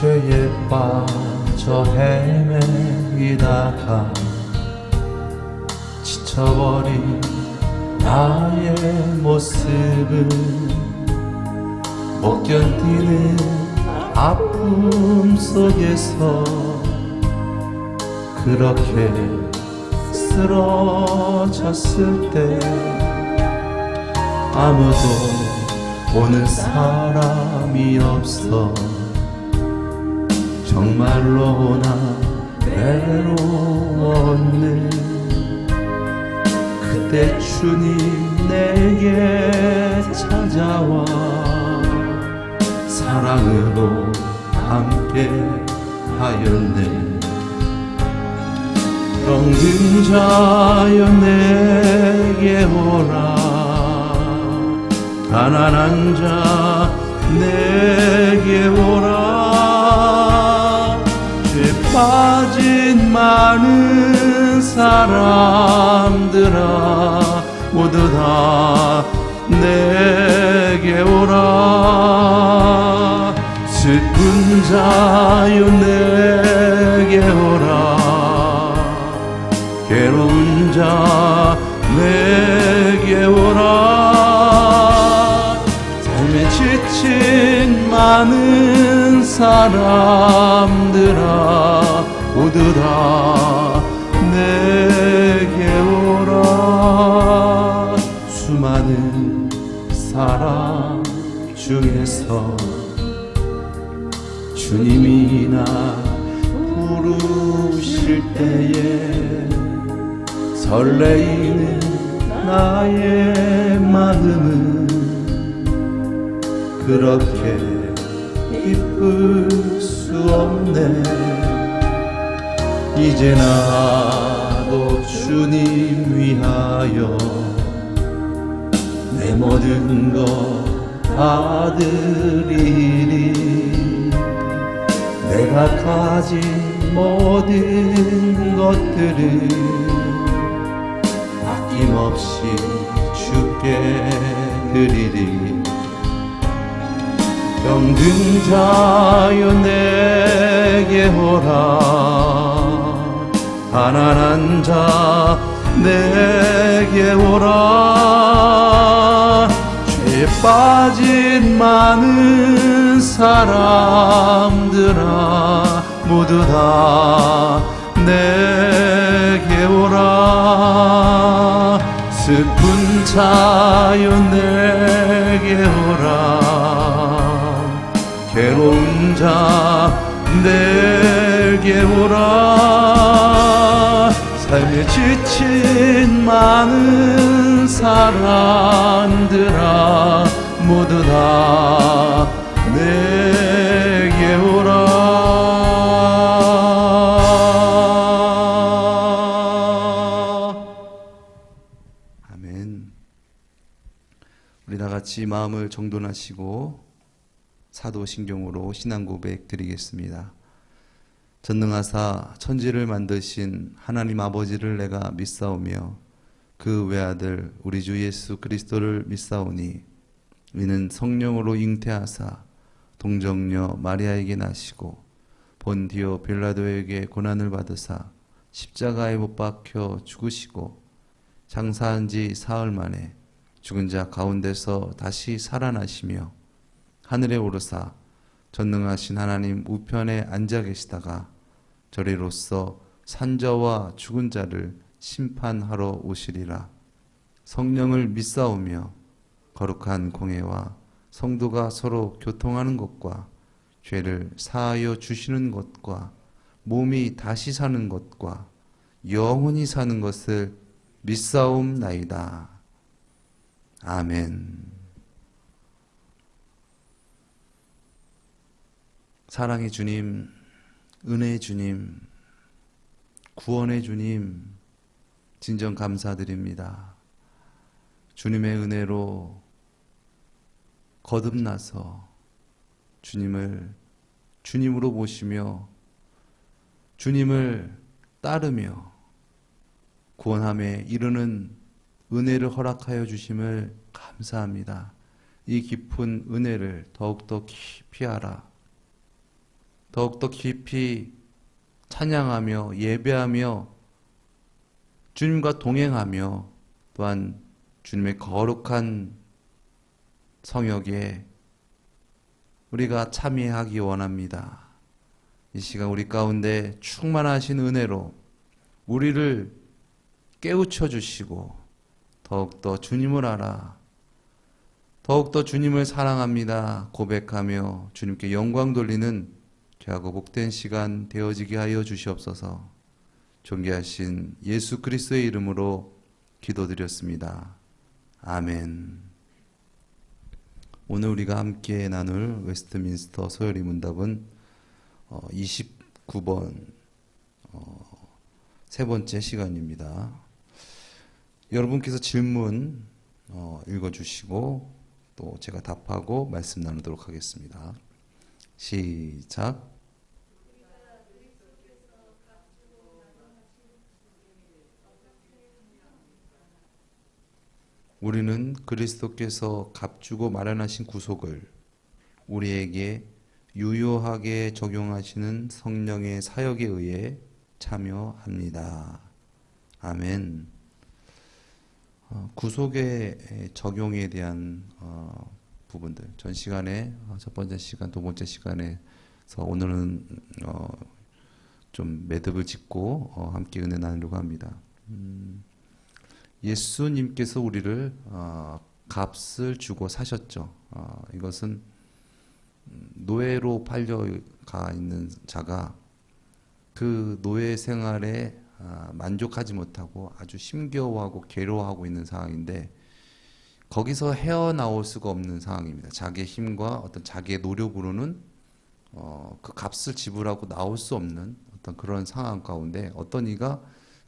죄에 빠져 헤매이다가 지쳐버린 나의 모습을 못 견디는 아픔 속에서 그렇게 쓰러졌을 때 아무도 오는 사람이 없어 정말로 나 외로웠네. 그때 주님 내게 찾아와 사랑으로 함께 하였네. 병든 자여 내게 오라, 가난한 자 내게 오라. 죄 빠진 많은 사람들아 모두 다 내게 오라. 슬픈 자여 내게 오라, 괴로운 자 내게 오라. 삶에 지친 많은 사람들아 모두 다 내게 오라. 수많은 사람 중에서 주님이 나 부르실 때에 설레이는 나의 마음은 그렇게 기쁠 수 없네. 이제 나도 주님 위하여 내 모든 것 다 드리리. 내가 가진 모든 것들을 아낌없이 주께 드리리. 병든 자여 내게 오라, 가난한 자 내게 오라. 죄에 빠진 많은 사람들아 모두 다 내게 오라. 슬픈 자여 내게 오라, 괴로운 자 내게 오라. 삶에 지친 많은 사람들아 모두 다 내게 오라. 아멘. 우리 다 같이 마음을 정돈하시고 사도신경으로 신앙 고백 드리겠습니다. 전능하사 천지를 만드신 하나님 아버지를 내가 믿사오며 그 외아들 우리 주 예수 그리스도를 믿사오니 이는 성령으로 잉태하사 동정녀 마리아에게 나시고 본디오 빌라도에게 고난을 받으사 십자가에 못 박혀 죽으시고 장사한 지 사흘 만에 죽은 자 가운데서 다시 살아나시며 하늘에 오르사 전능하신 하나님 우편에 앉아 계시다가 저리로서 산자와 죽은 자를 심판하러 오시리라. 성령을 믿사오며 거룩한 공회와 성도가 서로 교통하는 것과 죄를 사하여 주시는 것과 몸이 다시 사는 것과 영원히 사는 것을 믿사옵나이다. 아멘. 사랑의 주님, 은혜의 주님, 구원의 주님, 진정 감사드립니다. 주님의 은혜로 거듭나서 주님을 주님으로 모시며 주님을 따르며 구원함에 이르는 은혜를 허락하여 주심을 감사합니다. 이 깊은 은혜를 더욱더 깊이 알아 더욱더 깊이 찬양하며 예배하며 주님과 동행하며 또한 주님의 거룩한 성역에 우리가 참여하기 원합니다. 이 시간 우리 가운데 충만하신 은혜로 우리를 깨우쳐 주시고 더욱더 주님을 알아 더욱더 주님을 사랑합니다 고백하며 주님께 영광 돌리는 귀하고 복된 시간 되어지게 하여 주시옵소서. 존귀하신 예수 그리스도의 이름으로 기도드렸습니다. 아멘. 오늘 우리가 함께 나눌 웨스트민스터 소요리 문답은 29번 세 번째 시간입니다. 여러분께서 질문 읽어주시고 또 제가 답하고 말씀 나누도록 하겠습니다. 시작. 우리는 그리스도께서 값주고 마련하신 구속을 우리에게 유효하게 적용하시는 성령의 사역에 의해 참여합니다. 아멘. 구속의 적용에 대한 부분들 전 시간에 첫 번째 시간, 두 번째 시간에서 오늘은 좀 매듭을 짓고 함께 은혜 나누려고 합니다. 예수님께서 우리를 값을 주고 사셨죠. 이것은 노예로 팔려가 있는 자가 그 노예 생활에 만족하지 못하고 아주 힘겨워하고 괴로워하고 있는 상황인데 거기서 헤어나올 수가 없는 상황입니다. 자기의 힘과 어떤 자기의 노력으로는 그 값을 지불하고 나올 수 없는 어떤 그런 상황 가운데 어떤 이가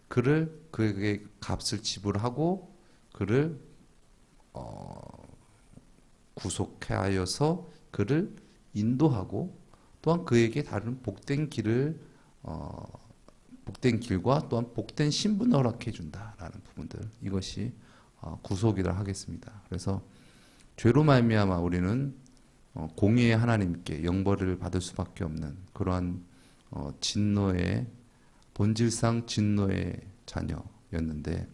그에게 값을 지불하고 그를 구속하여서 그를 인도하고 또한 그에게 다른 복된 길과 또한 복된 신분을 허락해 준다라는 부분들, 이것이 구속이라 하겠습니다. 그래서 죄로 말미암아 우리는 공의의 하나님께 영벌을 받을 수밖에 없는 그러한 진노의 본질상 진노의 자녀였는데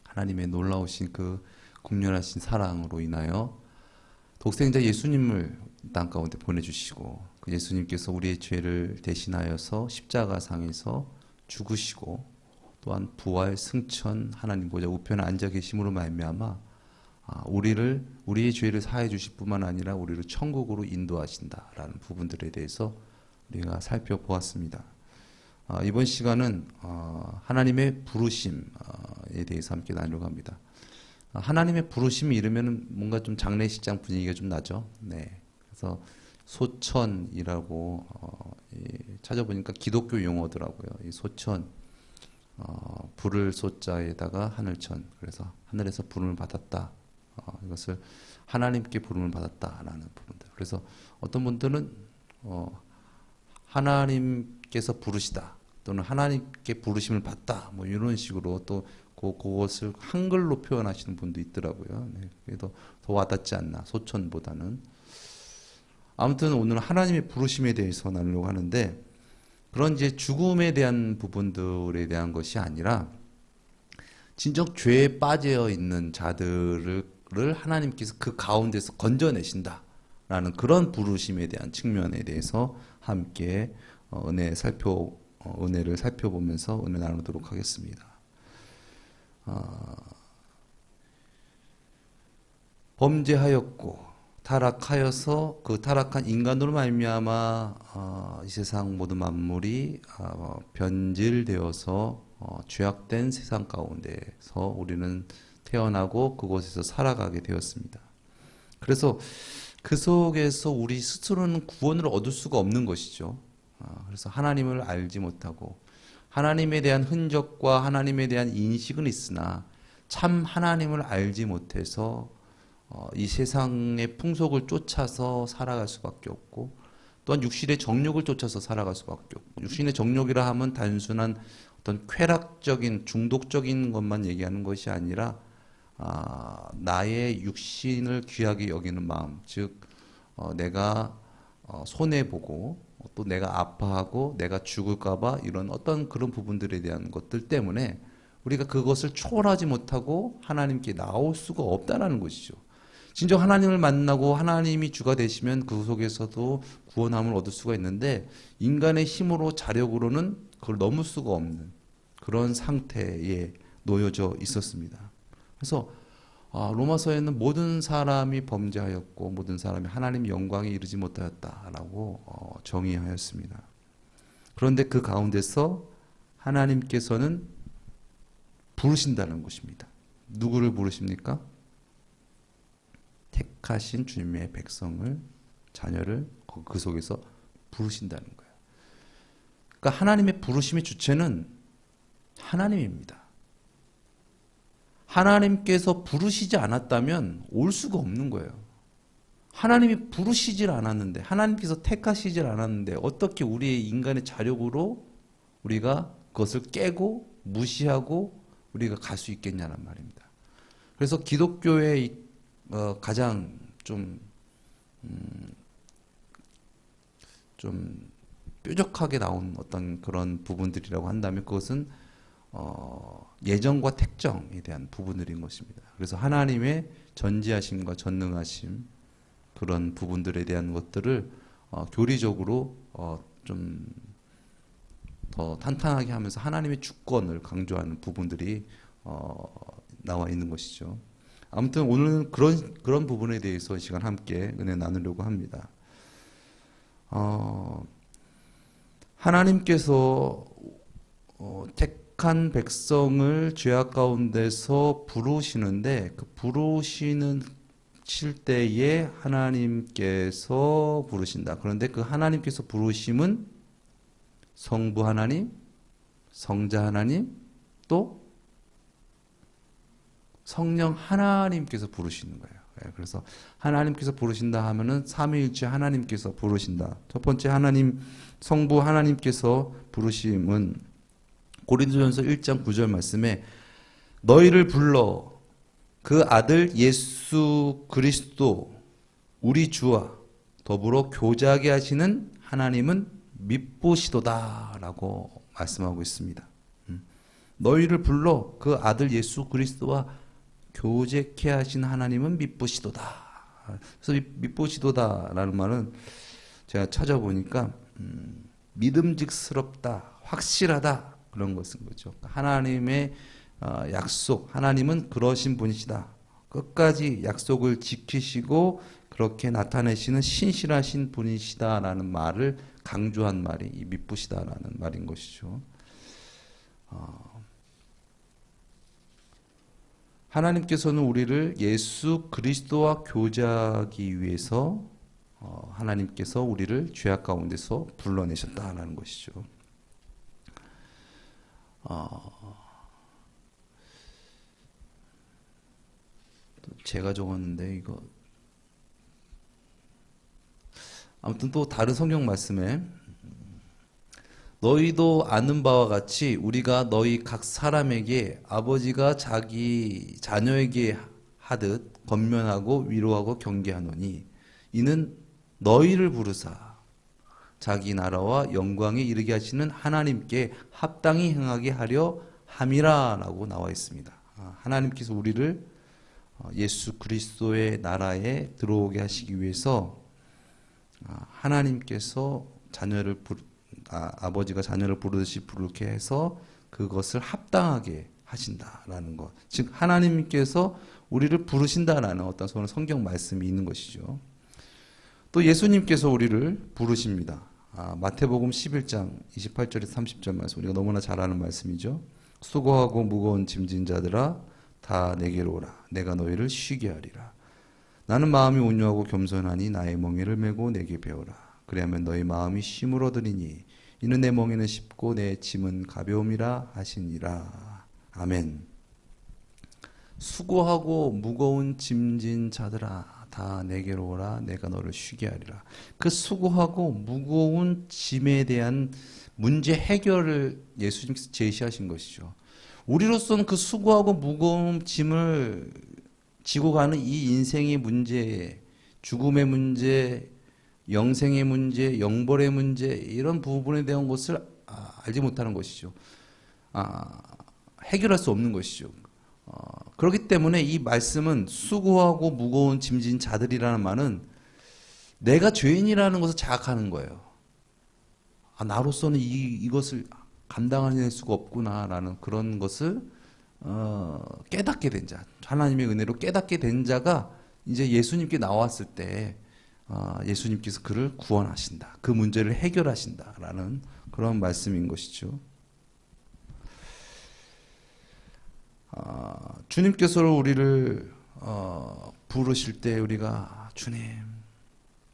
하나님의 놀라우신 그 국률하신 사랑으로 인하여 독생자 예수님을 땅 가운데 보내주시고 그 예수님께서 우리의 죄를 대신하여서 십자가상에서 죽으시고 또한 부활 승천 하나님 보좌 우편에 앉아 계심으로 말미암아 우리의 죄를 사해 주실 뿐만 아니라 우리를 천국으로 인도하신다라는 부분들에 대해서 우리가 살펴보았습니다. 이번 시간은 하나님의 부르심에 대해서 함께 나누려고 합니다. 하나님의 부르심이 이르면 뭔가 좀 장례식장 분위기가 좀 나죠. 네. 그래서 소천이라고 찾아보니까 기독교 용어더라고요. 이 소천, 불을 소자에다가 하늘천. 그래서 하늘에서 부름을 받았다. 이것을 하나님께 부름을 받았다라는 부분들. 그래서 어떤 분들은 하나님께서 부르시다 또는 하나님께 부르심을 받다 뭐 이런 식으로 또 그것을 한글로 표현하시는 분도 있더라고요. 네, 그래도 더 와닿지 않나 소천보다는. 아무튼 오늘 하나님의 부르심에 대해서 나누려고 하는데 그런 이제 죽음에 대한 부분들에 대한 것이 아니라 진정 죄에 빠져 있는 자들을 하나님께서 그 가운데서 건져내신다라는 그런 부르심에 대한 측면에 대해서 함께 은혜를 살펴보면서 은혜 나누도록 하겠습니다. 범죄하였고 타락하여서 그 타락한 인간으로 말미암아 이 세상 모든 만물이 변질되어서 죄악된 세상 가운데서 우리는 태어나고 그곳에서 살아가게 되었습니다. 그래서 그 속에서 우리 스스로는 구원을 얻을 수가 없는 것이죠. 그래서 하나님을 알지 못하고 하나님에 대한 흔적과 하나님에 대한 인식은 있으나 참 하나님을 알지 못해서 이 세상의 풍속을 쫓아서 살아갈 수밖에 없고 또한 육신의 정욕을 쫓아서 살아갈 수밖에 없고 육신의 정욕이라 하면 단순한 어떤 쾌락적인 중독적인 것만 얘기하는 것이 아니라 나의 육신을 귀하게 여기는 마음, 즉 내가 손해보고 또 내가 아파하고 내가 죽을까봐 이런 어떤 그런 부분들에 대한 것들 때문에 우리가 그것을 초월하지 못하고 하나님께 나올 수가 없다라는 것이죠. 진정 하나님을 만나고 하나님이 주가 되시면 그 속에서도 구원함을 얻을 수가 있는데 인간의 힘으로 자력으로는 그걸 넘을 수가 없는 그런 상태에 놓여져 있었습니다. 그래서 로마서에는 모든 사람이 범죄하였고 모든 사람이 하나님의 영광에 이르지 못하였다라고 정의하였습니다. 그런데 그 가운데서 하나님께서는 부르신다는 것입니다. 누구를 부르십니까? 택하신 주님의 백성을, 자녀를 그 속에서 부르신다는 거예요. 그러니까 하나님의 부르심의 주체는 하나님입니다. 하나님께서 부르시지 않았다면 올 수가 없는 거예요. 하나님이 부르시질 않았는데, 하나님께서 택하시질 않았는데 어떻게 우리의 인간의 자력으로 우리가 그것을 깨고 무시하고 우리가 갈 수 있겠냐는 말입니다. 그래서 기독교의 가장 좀 뾰족하게 나온 어떤 그런 부분들이라고 한다면 그것은 예정과 택정에 대한 부분들인 것입니다. 그래서 하나님의 전지하심과 전능하심 그런 부분들에 대한 것들을 교리적으로 좀 더 탄탄하게 하면서 하나님의 주권을 강조하는 부분들이 나와 있는 것이죠. 아무튼 오늘은 그런 부분에 대해서 시간 함께 은혜 나누려고 합니다. 하나님께서 택한 백성을 죄악 가운데서 부르시는데 그 부르시는 칠 때에 하나님께서 부르신다. 그런데 그 하나님께서 부르심은 성부 하나님, 성자 하나님, 또 성령 하나님께서 부르시는 거예요. 그래서 하나님께서 부르신다 하면은 삼위일체 하나님께서 부르신다. 첫 번째 하나님, 성부 하나님께서 부르심은 고린도전서 1장 9절 말씀에 너희를 불러 그 아들 예수 그리스도 우리 주와 더불어 교제하게 하시는 하나님은 미쁘시도다 라고 말씀하고 있습니다. 너희를 불러 그 아들 예수 그리스도와 교제케 하신 하나님은 미쁘시도다. 그래서 미쁘시도다 라는 말은 제가 찾아보니까 믿음직스럽다, 확실하다 그런 것인 거죠. 하나님의 약속, 하나님은 그러신 분이시다. 끝까지 약속을 지키시고 그렇게 나타내시는 신실하신 분이시다라는 말을 강조한 말이 이 미쁘시다라는 말인 것이죠. 하나님께서는 우리를 예수 그리스도와 교제하기 위해서 하나님께서 우리를 죄악 가운데서 불러내셨다라는 것이죠. 제가 적었는데 이거 아무튼 또 다른 성경 말씀에 너희도 아는 바와 같이 우리가 너희 각 사람에게 아버지가 자기 자녀에게 하듯 권면하고 위로하고 경계하노니 이는 너희를 부르사 자기 나라와 영광에 이르게 하시는 하나님께 합당히 행하게 하려 함이라라고 나와 있습니다. 하나님께서 우리를 예수 그리스도의 나라에 들어오게 하시기 위해서 하나님께서 아버지가 자녀를 부르듯이 부르게 해서 그것을 합당하게 하신다라는 것. 즉 하나님께서 우리를 부르신다라는 어떤 성경 말씀이 있는 것이죠. 또 예수님께서 우리를 부르십니다. 마태복음 11장 28절에서 30절 말씀 우리가 너무나 잘 아는 말씀이죠. 수고하고 무거운 짐진 자들아 다 내게로 오라. 내가 너희를 쉬게 하리라. 나는 마음이 온유하고 겸손하니 나의 멍에를 메고 내게 배우라. 그리하면 너희 마음이 쉼을 얻으리니 이는 내 멍에는 쉽고 내 짐은 가벼움이라 하시니라. 아멘. 수고하고 무거운 짐진 자들아 다 내게로 오라. 내가 너를 쉬게 하리라. 그 수고하고 무거운 짐에 대한 문제 해결을 예수님께서 제시하신 것이죠. 우리로서는 그 수고하고 무거운 짐을 지고 가는 이 인생의 문제, 죽음의 문제, 영생의 문제, 영벌의 문제 이런 부분에 대한 것을 알지 못하는 것이죠. 해결할 수 없는 것이죠. 그렇기 때문에 이 말씀은 수고하고 무거운 짐진 자들이라는 말은 내가 죄인이라는 것을 자각하는 거예요. 나로서는 이것을 감당해낼 수가 없구나라는 그런 것을 깨닫게 된 자, 하나님의 은혜로 깨닫게 된 자가 이제 예수님께 나왔을 때 예수님께서 그를 구원하신다. 그 문제를 해결하신다라는 그런 말씀인 것이죠. 주님께서 우리를 부르실 때 우리가 주님,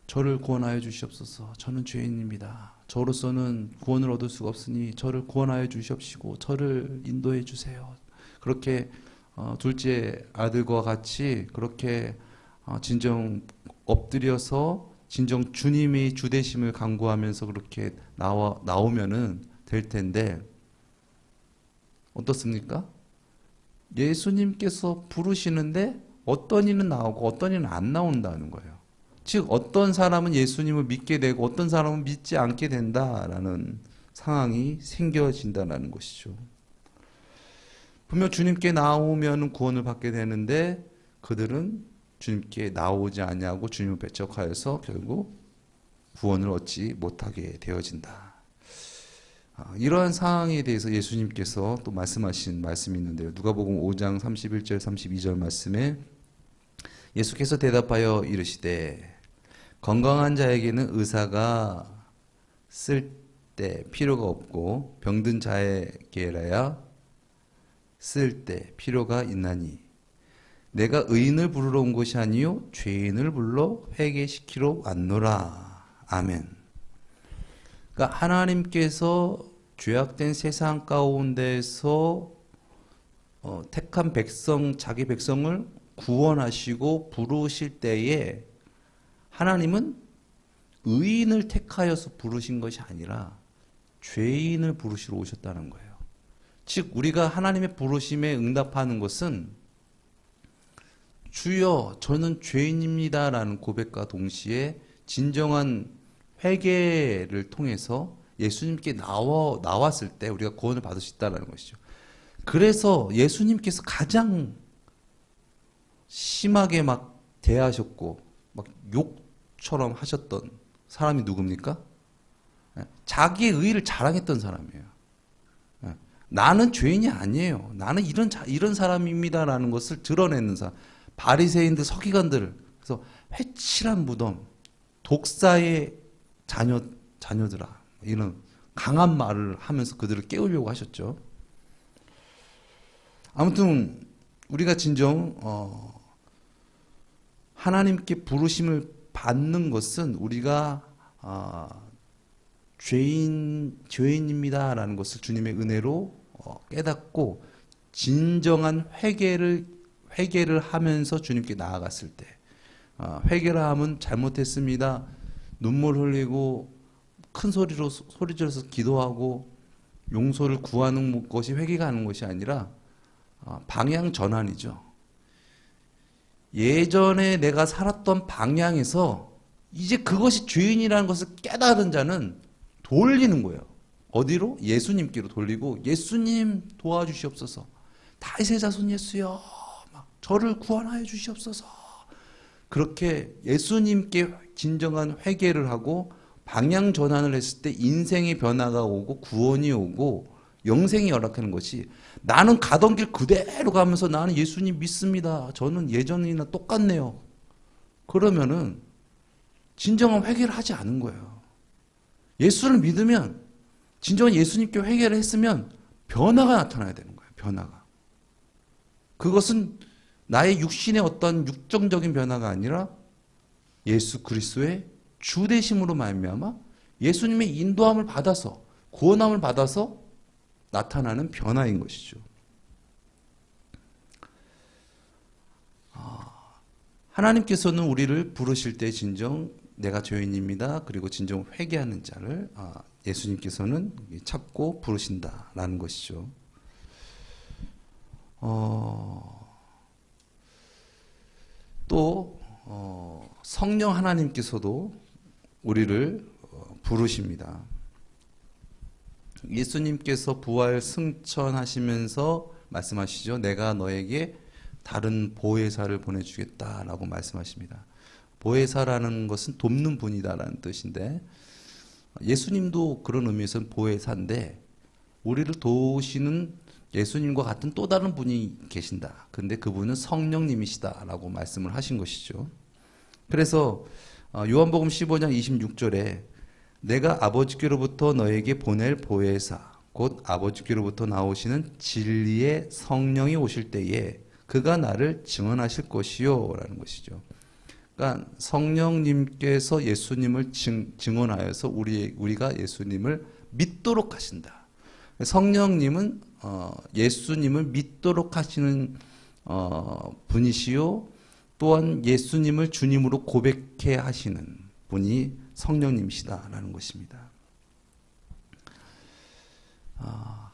저를 구원하여 주시옵소서. 저는 죄인입니다. 저로서는 구원을 얻을 수가 없으니 저를 구원하여 주시옵시고 저를 인도해 주세요. 그렇게 둘째 아들과 같이 그렇게 진정 엎드려서 진정 주님의 주되심을 간구하면서 그렇게 나오면은 될 텐데 어떻습니까? 예수님께서 부르시는데 어떤 이는 나오고 어떤 이는 안 나온다는 거예요. 즉 어떤 사람은 예수님을 믿게 되고 어떤 사람은 믿지 않게 된다라는 상황이 생겨진다는 것이죠. 분명 주님께 나오면 구원을 받게 되는데 그들은 주님께 나오지 아니하고 주님을 배척하여서 결국 구원을 얻지 못하게 되어진다. 이러한 상황에 대해서 예수님께서 또 말씀하신 말씀이 있는데요. 누가복음 5장 31절 32절 말씀에 예수께서 대답하여 이르시되 건강한 자에게는 의사가 쓸 때 필요가 없고 병든 자에게라야 쓸 때 필요가 있나니 내가 의인을 부르러 온 것이 아니요 죄인을 불러 회개시키러 왔노라. 아멘. 그러니까 하나님께서 죄악된 세상 가운데서 택한 백성, 자기 백성을 구원하시고 부르실 때에 하나님은 의인을 택하여서 부르신 것이 아니라 죄인을 부르시러 오셨다는 거예요. 즉 우리가 하나님의 부르심에 응답하는 것은 주여 저는 죄인입니다라는 고백과 동시에 진정한 회개를 통해서 예수님께 나왔을 때 우리가 구원을 받을 수 있다는 것이죠. 그래서 예수님께서 가장 심하게 막 대하셨고 막 욕처럼 하셨던 사람이 누굽니까? 자기의 의의를 자랑했던 사람이에요. 나는 죄인이 아니에요. 나는 이런 사람입니다라는 것을 드러내는 사람. 바리새인들, 서기관들, 그래서 회칠한 무덤, 독사의 자녀들아, 이런 강한 말을 하면서 그들을 깨우려고 하셨죠. 아무튼 우리가 진정 하나님께 부르심을 받는 것은 우리가 죄인입니다라는 것을 주님의 은혜로 깨닫고 진정한 회개를 하면서 주님께 나아갔을 때 회개를 하면 잘못했습니다. 눈물 흘리고 큰 소리로 소리 질러서 기도하고 용서를 구하는 것이 회개가 하는 것이 아니라 방향 전환이죠. 예전에 내가 살았던 방향에서 이제 그것이 죄인이라는 것을 깨달은 자는 돌리는 거예요. 어디로? 예수님께로 돌리고 예수님 도와주시옵소서. 다윗의 자손 예수여 저를 구원하여 주시옵소서. 그렇게 예수님께 진정한 회개를 하고 방향 전환을 했을 때 인생의 변화가 오고 구원이 오고 영생이 열악하는 것이 나는 가던 길 그대로 가면서 나는 예수님 믿습니다. 저는 예전이나 똑같네요. 그러면은 진정한 회개를 하지 않은 거예요. 예수를 믿으면 진정한 예수님께 회개를 했으면 변화가 나타나야 되는 거예요. 변화가. 그것은 나의 육신의 어떤 육정적인 변화가 아니라 예수 그리스도의 주 되심으로 말미암아 예수님의 인도함을 받아서 구원함을 받아서 나타나는 변화인 것이죠. 하나님께서는 우리를 부르실 때 진정 내가 죄인입니다. 그리고 진정 회개하는 자를 예수님께서는 찾고 부르신다라는 것이죠. 또 성령 하나님께서도 우리를 부르십니다. 예수님께서 부활 승천하시면서 말씀하시죠. 내가 너에게 다른 보혜사를 보내주겠다라고 말씀하십니다. 보혜사라는 것은 돕는 분이다라는 뜻인데, 예수님도 그런 의미에서는 보혜사인데, 우리를 도우시는 예수님과 같은 또 다른 분이 계신다. 근데 그분은 성령님이시다라고 말씀을 하신 것이죠. 그래서 요한복음 15장 26절에 내가 아버지께로부터 너에게 보낼 보혜사 곧 아버지께로부터 나오시는 진리의 성령이 오실 때에 그가 나를 증언하실 것이요 라는 것이죠. 그러니까 성령님께서 예수님을 증언하여서 우리가 예수님을 믿도록 하신다. 성령님은 예수님을 믿도록 하시는 분이시요, 또한 예수님을 주님으로 고백해 하시는 분이 성령님이시다라는 것입니다.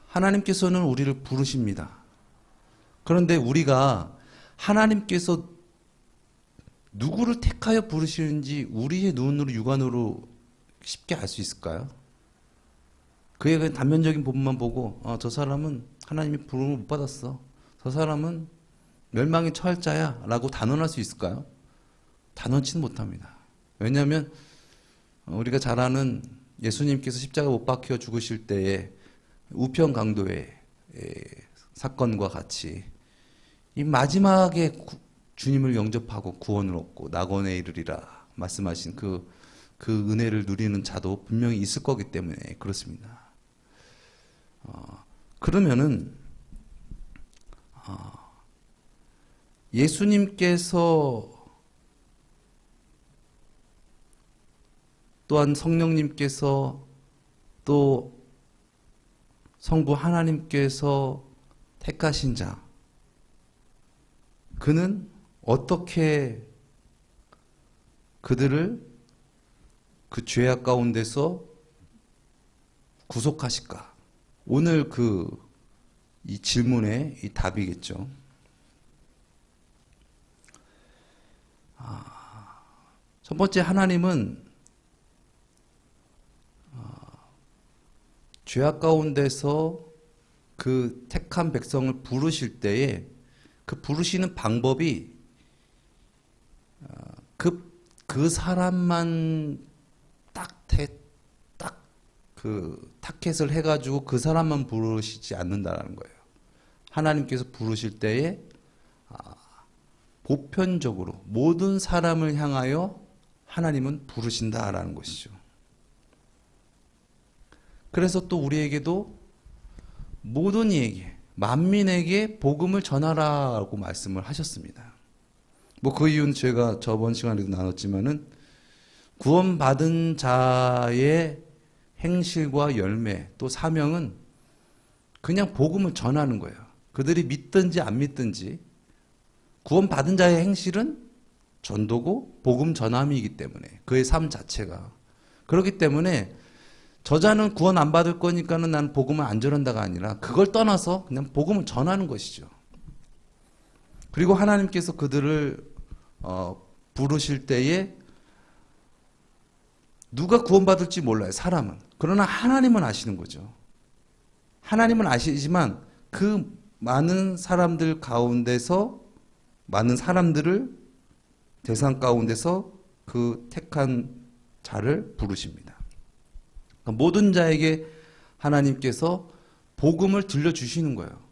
하나님께서는 우리를 부르십니다. 그런데 우리가 하나님께서 누구를 택하여 부르시는지 우리의 눈으로, 육안으로 쉽게 알 수 있을까요? 그의 그냥 단면적인 부분만 보고 저 사람은 하나님의 부름을 못 받았어, 저 사람은 멸망에 처할 자야 라고 단언할 수 있을까요? 단언치는 못합니다. 왜냐하면 우리가 잘 아는 예수님께서 십자가 못 박혀 죽으실 때에 우편강도의 사건과 같이 이 마지막에 주님을 영접하고 구원을 얻고 낙원에 이르리라 말씀하신 그 은혜를 누리는 자도 분명히 있을 거기 때문에 그렇습니다. 그러면은 예수님께서 또한 성령님께서 또 성부 하나님께서 택하신 자, 그는 어떻게 그들을 그 죄악 가운데서 구속하실까? 오늘 이 질문의 이 답이겠죠. 첫 번째, 하나님은 죄악 가운데서 그 택한 백성을 부르실 때에 그 부르시는 방법이 그 사람만 딱 타켓을 해가지고 그 사람만 부르시지 않는다라는 거예요. 하나님께서 부르실 때에 보편적으로 모든 사람을 향하여 하나님은 부르신다라는 것이죠. 그래서 또 우리에게도 모든 이에게, 만민에게 복음을 전하라고 말씀을 하셨습니다. 그 이유는 제가 저번 시간에도 나눴지만은 구원받은 자의 행실과 열매 또 사명은 그냥 복음을 전하는 거예요. 그들이 믿든지 안 믿든지 구원받은 자의 행실은 전도고 복음 전함이기 때문에, 그의 삶 자체가 그렇기 때문에 저자는 구원 안 받을 거니까는 난 복음을 안 전한다가 아니라 그걸 떠나서 그냥 복음을 전하는 것이죠. 그리고 하나님께서 그들을 부르실 때에 누가 구원받을지 몰라요, 사람은. 그러나 하나님은 아시는 거죠. 하나님은 아시지만 그 많은 사람들 가운데서, 많은 사람들을 대상 가운데서 그 택한 자를 부르십니다. 그러니까 모든 자에게 하나님께서 복음을 들려주시는 거예요.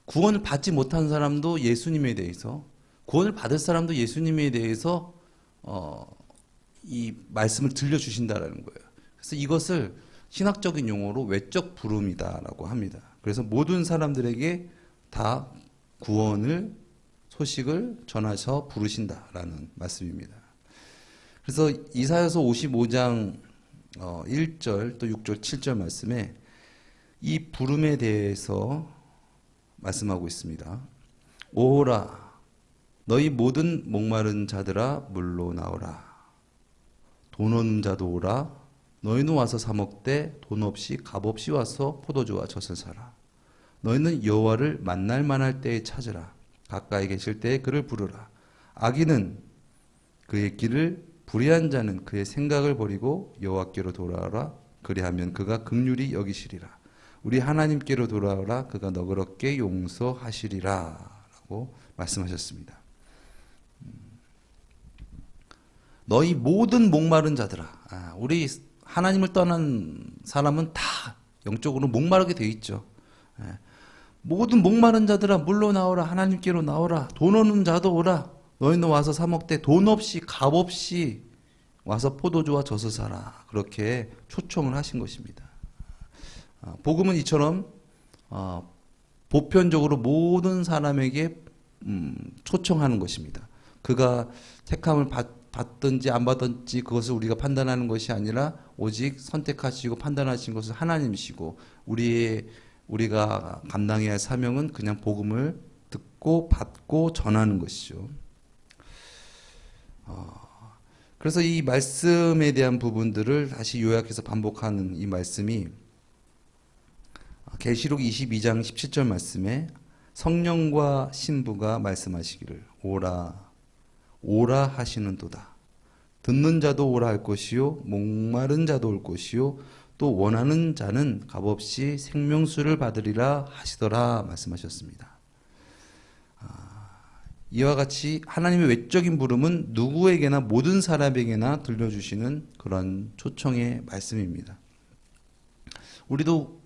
구원을 받지 못한 사람도 예수님에 대해서, 구원을 받을 사람도 예수님에 대해서 이 말씀을 들려주신다라는 거예요. 그래서 이것을 신학적인 용어로 외적 부름이다라고 합니다. 그래서 모든 사람들에게 다 구원을, 소식을 전하셔 부르신다라는 말씀입니다. 그래서 이사야서 55장 1절 또 6절 7절 말씀에 이 부름에 대해서 말씀하고 있습니다. 오라 너희 모든 목마른 자들아 물로 나오라. 돈 없는 자도 오라. 너희는 와서 사 먹되 돈 없이 값 없이 와서 포도주와 젖을 사라. 너희는 여호와를 만날 만할 때에 찾으라. 가까이 계실 때에 그를 부르라. 악인은 그의 길을 불의한 자는 그의 생각을 버리고 여호와께로 돌아오라. 그리하면 그가 긍휼히 여기시리라. 우리 하나님께로 돌아오라. 그가 너그럽게 용서하시리라. 라고 말씀하셨습니다. 너희 모든 목마른 자들아. 우리 하나님을 떠난 사람은 다 영적으로 목마르게 되어 있죠. 모든 목마른 자들아 물로 나오라. 하나님께로 나오라. 돈 없는 자도 오라. 너희는 와서 사 먹되 돈 없이 값 없이 와서 포도주와 젖을 사라. 그렇게 초청을 하신 것입니다. 복음은 이처럼 보편적으로 모든 사람에게 초청하는 것입니다. 그가 택함을 받든지 안 받든지 그것을 우리가 판단하는 것이 아니라 오직 선택하시고 판단하신 것은 하나님이시고 우리가 감당해야 할 사명은 그냥 복음을 듣고 받고 전하는 것이죠. 그래서 이 말씀에 대한 부분들을 다시 요약해서 반복하는 이 말씀이 계시록 22장 17절 말씀에 성령과 신부가 말씀하시기를 오라 하시는도다. 듣는 자도 오라 할 것이요 목마른 자도 올 것이요 또 원하는 자는 값없이 생명수를 받으리라 하시더라 말씀하셨습니다. 이와 같이 하나님의 외적인 부름은 누구에게나 모든 사람에게나 들려주시는 그런 초청의 말씀입니다. 우리도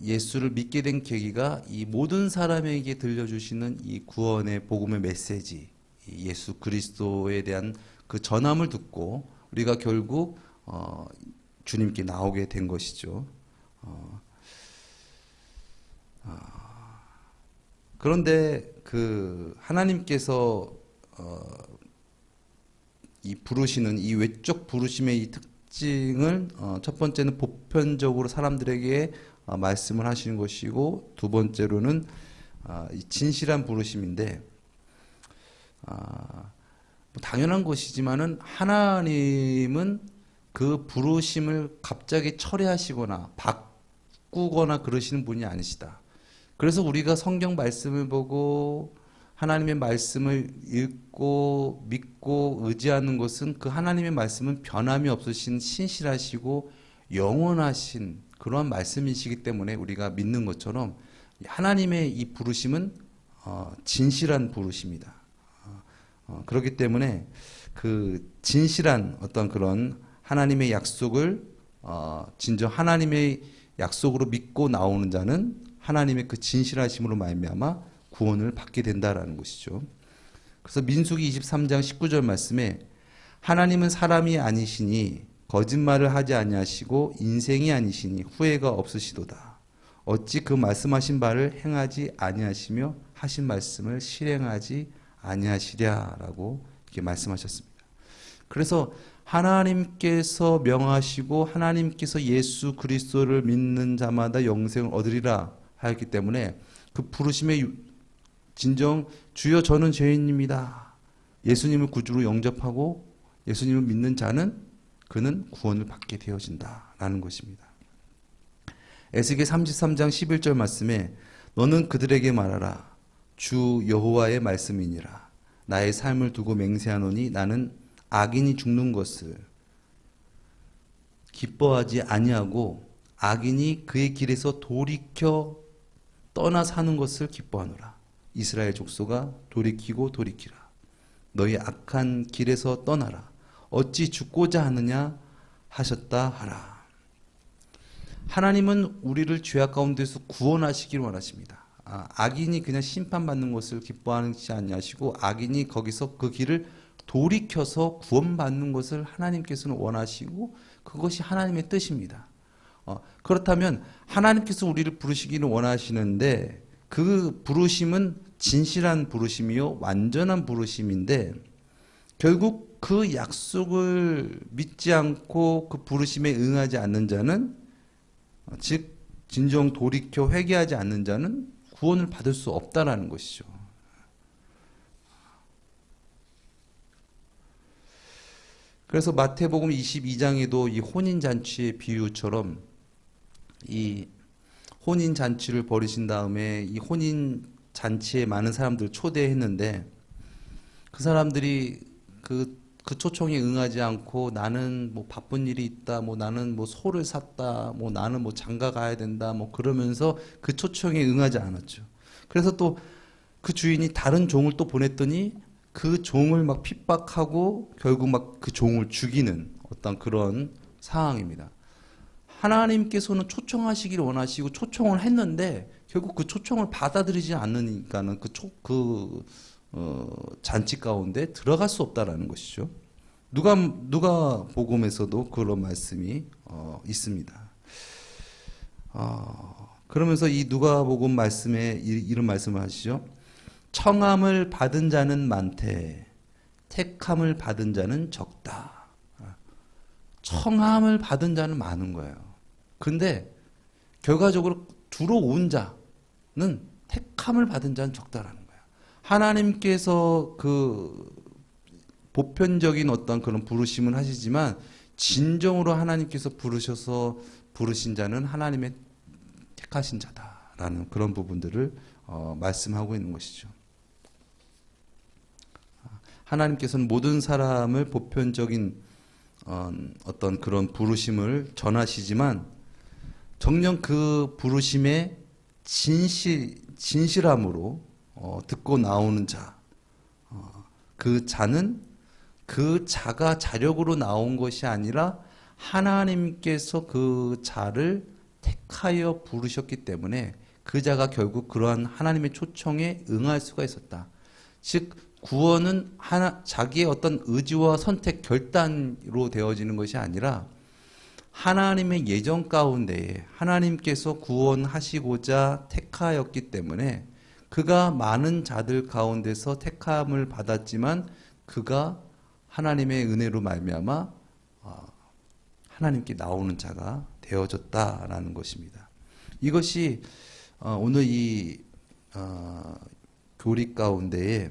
예수를 믿게 된 계기가 이 모든 사람에게 들려주시는 이 구원의 복음의 메시지, 예수 그리스도에 대한 그 전함을 듣고 우리가 결국 주님께 나오게 된 것이죠. 그런데 그 하나님께서 이 부르시는 이 외적 부르심의 이 특징을 첫 번째는 보편적으로 사람들에게 말씀을 하시는 것이고 두 번째로는 이 진실한 부르심인데 당연한 것이지만은 하나님은 그 부르심을 갑자기 철회하시거나 바꾸거나 그러시는 분이 아니시다. 그래서 우리가 성경 말씀을 보고 하나님의 말씀을 읽고 믿고 의지하는 것은 그 하나님의 말씀은 변함이 없으신 신실하시고 영원하신 그러한 말씀이시기 때문에 우리가 믿는 것처럼 하나님의 이 부르심은 진실한 부르심이다. 그렇기 때문에 그 진실한 어떤 그런 하나님의 약속을 진정 하나님의 약속으로 믿고 나오는 자는 하나님의 그 진실하심으로 말미암아 구원을 받게 된다라는 것이죠. 그래서 민수기 23장 19절 말씀에 하나님은 사람이 아니시니 거짓말을 하지 아니하시고 인생이 아니시니 후회가 없으시도다. 어찌 그 말씀하신 바를 행하지 아니하시며 하신 말씀을 실행하지 아니하시랴라고 이렇게 말씀하셨습니다. 그래서 하나님께서 명하시고 하나님께서 예수 그리스도를 믿는 자마다 영생을 얻으리라 하였기 때문에 그 부르심의 진정 주여 저는 죄인입니다. 예수님을 구주로 영접하고 예수님을 믿는 자는 그는 구원을 받게 되어진다라는 것입니다. 에스겔 33장 11절 말씀에 너는 그들에게 말하라. 주 여호와의 말씀이니라. 나의 삶을 두고 맹세하노니 나는 악인이 죽는 것을 기뻐하지 아니하고 악인이 그의 길에서 돌이켜 떠나 사는 것을 기뻐하노라. 이스라엘 족속아 돌이키고 돌이키라. 너희 악한 길에서 떠나라. 어찌 죽고자 하느냐 하셨다 하라. 하나님은 우리를 죄악 가운데서 구원하시기를 원하십니다. 악인이 그냥 심판받는 것을 기뻐하지 아니하시고 악인이 거기서 그 길을 돌이켜서 구원받는 것을 하나님께서는 원하시고 그것이 하나님의 뜻입니다. 그렇다면 하나님께서 우리를 부르시기를 원하시는데 그 부르심은 진실한 부르심이요 완전한 부르심인데 결국 그 약속을 믿지 않고 그 부르심에 응하지 않는 자는 즉 진정 돌이켜 회개하지 않는 자는 구원을 받을 수 없다라는 것이죠. 그래서 마태복음 22장에도 이 혼인잔치의 비유처럼 이 혼인잔치를 벌이신 다음에 이 혼인잔치에 많은 사람들을 초대했는데 그 사람들이 그 초청에 응하지 않고 나는 뭐 바쁜 일이 있다, 뭐 나는 뭐 소를 샀다, 뭐 나는 뭐 장가 가야 된다, 뭐 그러면서 그 초청에 응하지 않았죠. 그래서 또 그 주인이 다른 종을 또 보냈더니 그 종을 막 핍박하고 결국 막 그 종을 죽이는 어떤 그런 상황입니다. 하나님께서는 초청하시기를 원하시고 초청을 했는데 결국 그 초청을 받아들이지 않으니까는 잔치 가운데 들어갈 수 없다라는 것이죠. 누가 복음에서도 그런 말씀이 있습니다. 그러면서 이 누가복음 말씀에 이런 말씀을 하시죠. 청함을 받은 자는 많되 택함을 받은 자는 적다. 청함을 받은 자는 많은 거예요. 근데 결과적으로 들어온 자는 택함을 받은 자는 적다라는 거예요. 하나님께서 그 보편적인 어떤 그런 부르심을 하시지만 진정으로 하나님께서 부르신 자는 하나님의 택하신 자다라는 그런 부분들을 말씀하고 있는 것이죠. 하나님께서는 모든 사람을 보편적인 어떤 그런 부르심을 전하시지만 정녕 그 부르심의 진실함으로 듣고 나오는 자, 그 자는 그 자가 자력으로 나온 것이 아니라 하나님께서 그 자를 택하여 부르셨기 때문에 그 자가 결국 그러한 하나님의 초청에 응할 수가 있었다. 즉 구원은 자기의 어떤 의지와 선택, 결단으로 되어지는 것이 아니라 하나님의 예정 가운데에 하나님께서 구원하시고자 택하였기 때문에 그가 많은 자들 가운데서 택함을 받았지만 그가 하나님의 은혜로 말미암아 하나님께 나오는 자가 되어졌다라는 것입니다. 이것이 오늘 이 교리 가운데에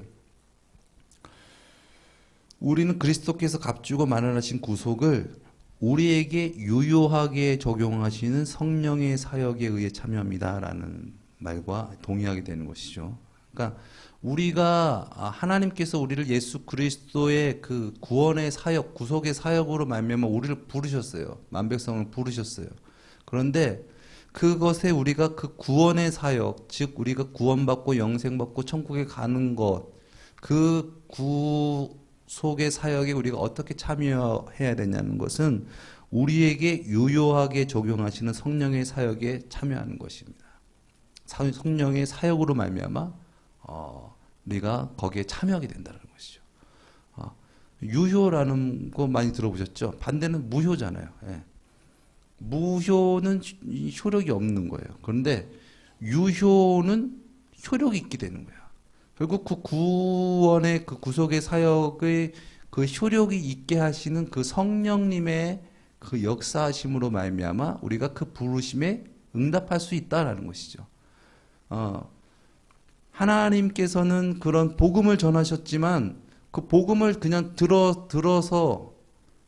우리는 그리스도께서 값주고 마련하신 구속을 우리에게 유효하게 적용하시는 성령의 사역에 의해 참여합니다라는 말과 동의하게 되는 것이죠. 그러니까 우리가 하나님께서 우리를 예수 그리스도의 그 구원의 사역, 구속의 사역으로 말미암아 우리를 부르셨어요. 만백성을 부르셨어요. 그런데 그것에 우리가 그 구원의 사역, 즉 우리가 구원받고 영생받고 천국에 가는 것, 그 구속의 사역에 우리가 어떻게 참여해야 되냐는 것은 우리에게 유효하게 적용하시는 성령의 사역에 참여하는 것입니다. 성령의 사역으로 말미암아 우리가 거기에 참여하게 된다는 것이죠. 유효라는 거 많이 들어보셨죠? 반대는 무효잖아요. 예. 무효는 효력이 없는 거예요. 그런데 유효는 효력이 있게 되는 거예요. 결국 그 구원의 그 구속의 사역의 그 효력이 있게 하시는 그 성령님의 그 역사하심으로 말미암아 우리가 그 부르심에 응답할 수 있다라는 것이죠. 하나님께서는 그런 복음을 전하셨지만 그 복음을 그냥 들어서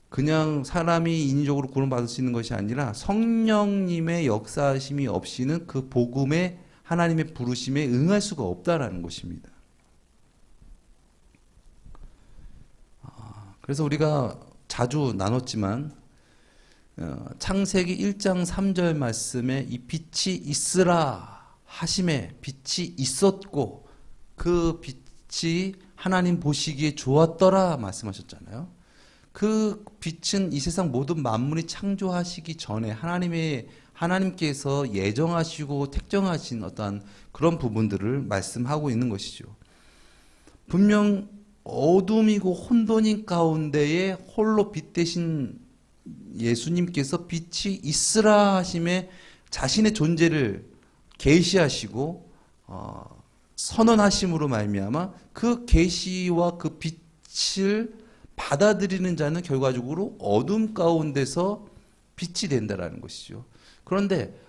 그냥 사람이 인위적으로 구원받을 수 있는 것이 아니라 성령님의 역사하심이 없이는 그 복음에 하나님의 부르심에 응할 수가 없다라는 것입니다. 그래서 우리가 자주 나눴지만 창세기 1장 3절 말씀에 이 빛이 있으라 하심에 빛이 있었고 그 빛이 하나님 보시기에 좋았더라 말씀하셨잖아요. 그 빛은 이 세상 모든 만물이 창조하시기 전에 하나님께서 예정하시고 택정하신 어떠한 그런 부분들을 말씀하고 있는 것이죠. 분명 어둠이고 혼돈인 가운데에 홀로 빛 대신 예수님께서 빛이 있으라 하심에 자신의 존재를 계시하시고 선언하심으로 말미암아 그 계시와 그 빛을 받아들이는 자는 결과적으로 어둠 가운데서 빛이 된다라는 것이죠. 그런데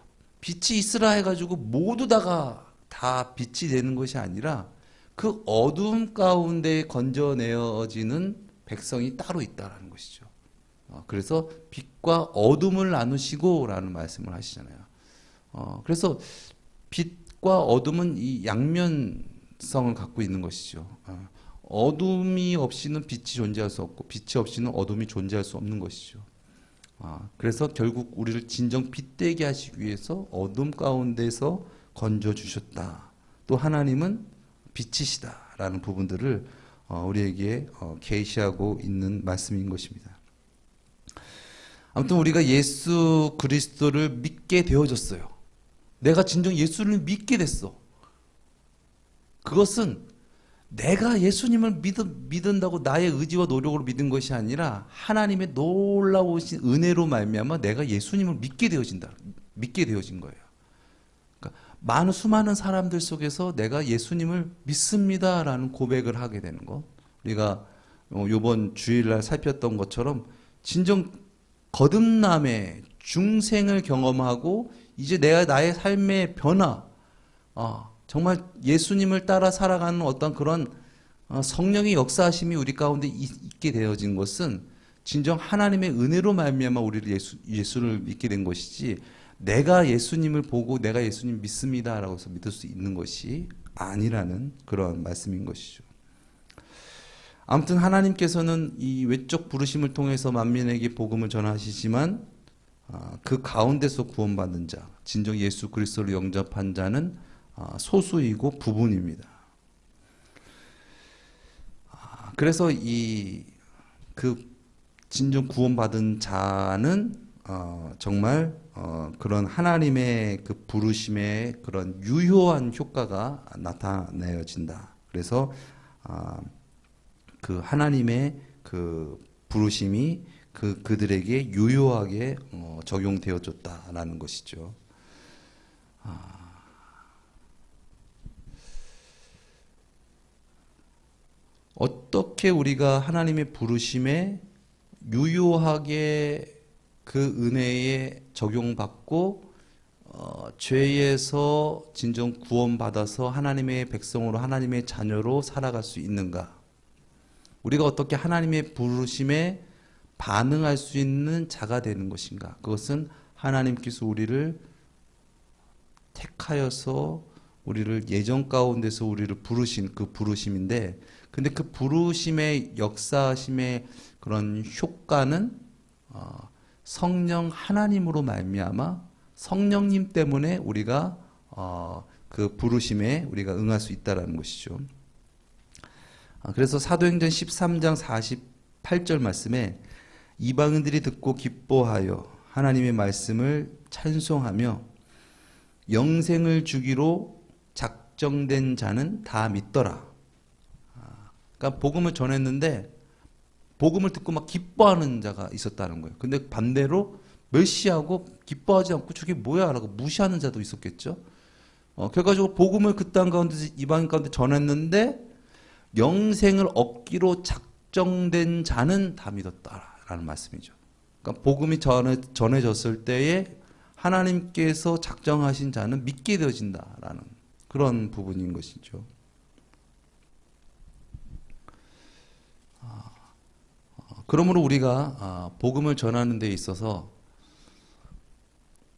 빛이 있으라 해가지고 모두 다 빛이 되는 것이 아니라 그 어둠 가운데 건져내어지는 백성이 따로 있다라는 것이죠. 그래서 빛과 어둠을 나누시고라는 말씀을 하시잖아요. 그래서 빛과 어둠은 이 양면성을 갖고 있는 것이죠. 어둠이 없이는 빛이 존재할 수 없고 빛이 없이는 어둠이 존재할 수 없는 것이죠. 그래서 결국 우리를 진정 빛되게 하시기 위해서 어둠 가운데서 건져 주셨다. 또 하나님은 빛이시다라는 부분들을 우리에게 계시하고 있는 말씀인 것입니다. 아무튼 우리가 예수 그리스도를 믿게 되어졌어요. 내가 진정 예수를 믿게 됐어. 그것은 내가 예수님을 믿는다고 나의 의지와 노력으로 믿은 것이 아니라 하나님의 놀라우신 은혜로 말미암아 내가 예수님을 믿게 되어진 거예요. 그러니까 수많은 사람들 속에서 내가 예수님을 믿습니다라는 고백을 하게 되는 것. 우리가 이번 주일날 살폈던 것처럼 진정 거듭남의 중생을 경험하고 이제 내가 나의 삶의 변화, 정말 예수님을 따라 살아가는 어떤 그런 성령의 역사하심이 우리 가운데 있게 되어진 것은 진정 하나님의 은혜로 말미암아 우리를 예수를 믿게 된 것이지, 내가 예수님을 보고 내가 예수님 믿습니다라고 해서 믿을 수 있는 것이 아니라는 그런 말씀인 것이죠. 아무튼 하나님께서는 이 외적 부르심을 통해서 만민에게 복음을 전하시지만 그 가운데서 구원받는 자, 진정 예수 그리스도를 영접한 자는 소수이고 부분입니다. 그래서 그 진정 구원받은 자는 정말 그런 하나님의 그 부르심의 그런 유효한 효과가 나타내어진다. 그래서 그 하나님의 그 부르심이 그들에게 유효하게 적용되어졌다라는 것이죠. 어떻게 우리가 하나님의 부르심에 유효하게 그 은혜에 적용받고 죄에서 진정 구원받아서 하나님의 백성으로 하나님의 자녀로 살아갈 수 있는가? 우리가 어떻게 하나님의 부르심에 반응할 수 있는 자가 되는 것인가? 그것은 하나님께서 우리를 택하여서 우리를 예정 가운데서 우리를 부르신 그 부르심인데, 근데 그 부르심의 역사심의 그런 효과는 성령 하나님으로 말미암아 성령님 때문에 우리가 그 부르심에 우리가 응할 수 있다라는 것이죠. 그래서 사도행전 13장 48절 말씀에 이방인들이 듣고 기뻐하여 하나님의 말씀을 찬송하며 영생을 주기로 작정된 자는 다 믿더라. 그러니까 복음을 전했는데 복음을 듣고 막 기뻐하는 자가 있었다는 거예요. 근데 반대로 멸시하고 기뻐하지 않고 저게 뭐야 라고 무시하는 자도 있었겠죠. 결과적으로 복음을 그 땅 가운데 이방인 가운데 전했는데 영생을 얻기로 작정된 자는 다 믿었다라는 말씀이죠. 그러니까 복음이 전해졌을 때에 하나님께서 작정하신 자는 믿게 되어진다라는 그런 부분인 것이죠. 그러므로 우리가 복음을 전하는 데 있어서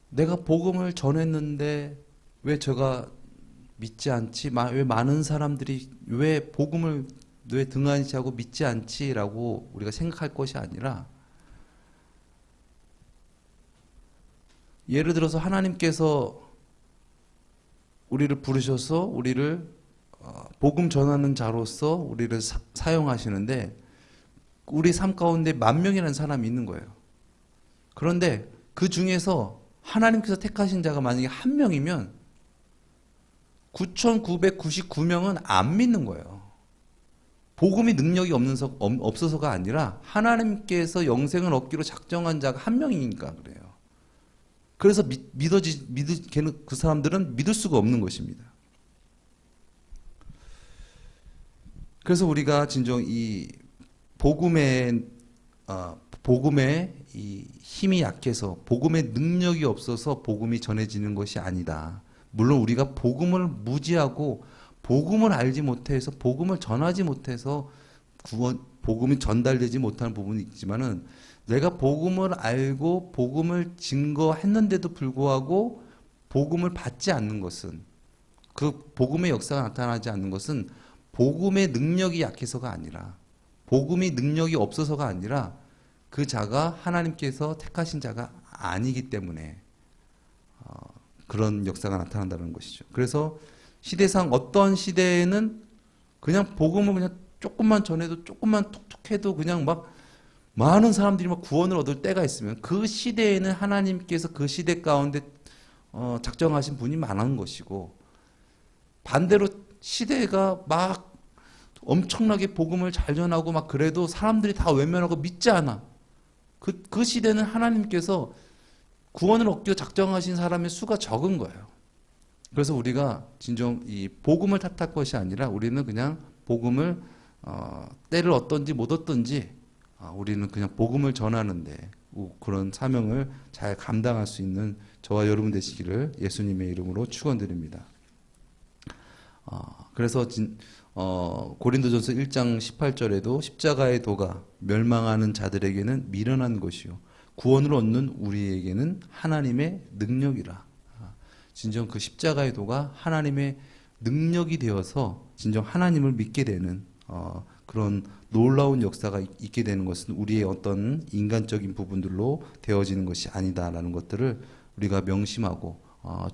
내가 복음을 전했는데 왜 제가 믿지 않지? 왜 많은 사람들이 왜 복음을 왜 등한시 하고 믿지 않지? 라고 우리가 생각할 것이 아니라, 예를 들어서 하나님께서 우리를 부르셔서 우리를 복음 전하는 자로서 우리를 사용하시는데 우리 삶 가운데 10,000명이라는 사람이 있는 거예요. 그런데 그 중에서 하나님께서 택하신 자가 만약에 1명이면 9,999명은 안 믿는 거예요. 복음이 능력이 없어서가 아니라 하나님께서 영생을 얻기로 작정한 자가 1명이니까 그래요. 그래서 그 사람들은 믿을 수가 없는 것입니다. 그래서 우리가 진정 이 복음의 이 힘이 약해서, 복음의 능력이 없어서 복음이 전해지는 것이 아니다. 물론 우리가 복음을 무지하고 복음을 알지 못해서 복음을 전하지 못해서 복음이 전달되지 못하는 부분이 있지만은, 내가 복음을 알고 복음을 증거했는데도 불구하고 복음을 받지 않는 것은, 그 복음의 역사가 나타나지 않는 것은 복음의 능력이 약해서가 아니라, 복음이 능력이 없어서가 아니라 그 자가 하나님께서 택하신 자가 아니기 때문에 그런 역사가 나타난다는 것이죠. 그래서 시대상 어떤 시대에는 그냥 복음을 그냥 조금만 전해도, 조금만 톡톡해도 그냥 막 많은 사람들이 막 구원을 얻을 때가 있으면, 그 시대에는 하나님께서 그 시대 가운데 작정하신 분이 많은 것이고, 반대로 시대가 막 엄청나게 복음을 잘 전하고 막 그래도 사람들이 다 외면하고 믿지 않아. 그 시대는 하나님께서 구원을 얻기로 작정하신 사람의 수가 적은 거예요. 그래서 우리가 진정 이 복음을 탓할 것이 아니라, 우리는 그냥 복음을 때를 얻든지 못 얻든지 우리는 그냥 복음을 전하는데 그런 사명을 잘 감당할 수 있는 저와 여러분 되시기를 예수님의 이름으로 축원드립니다. 그래서 고린도전서 1장 18절에도 십자가의 도가 멸망하는 자들에게는 미련한 것이요 구원을 얻는 우리에게는 하나님의 능력이라. 진정 그 십자가의 도가 하나님의 능력이 되어서 진정 하나님을 믿게 되는 그런 놀라운 역사가 있게 되는 것은 우리의 어떤 인간적인 부분들로 되어지는 것이 아니다라는 것들을 우리가 명심하고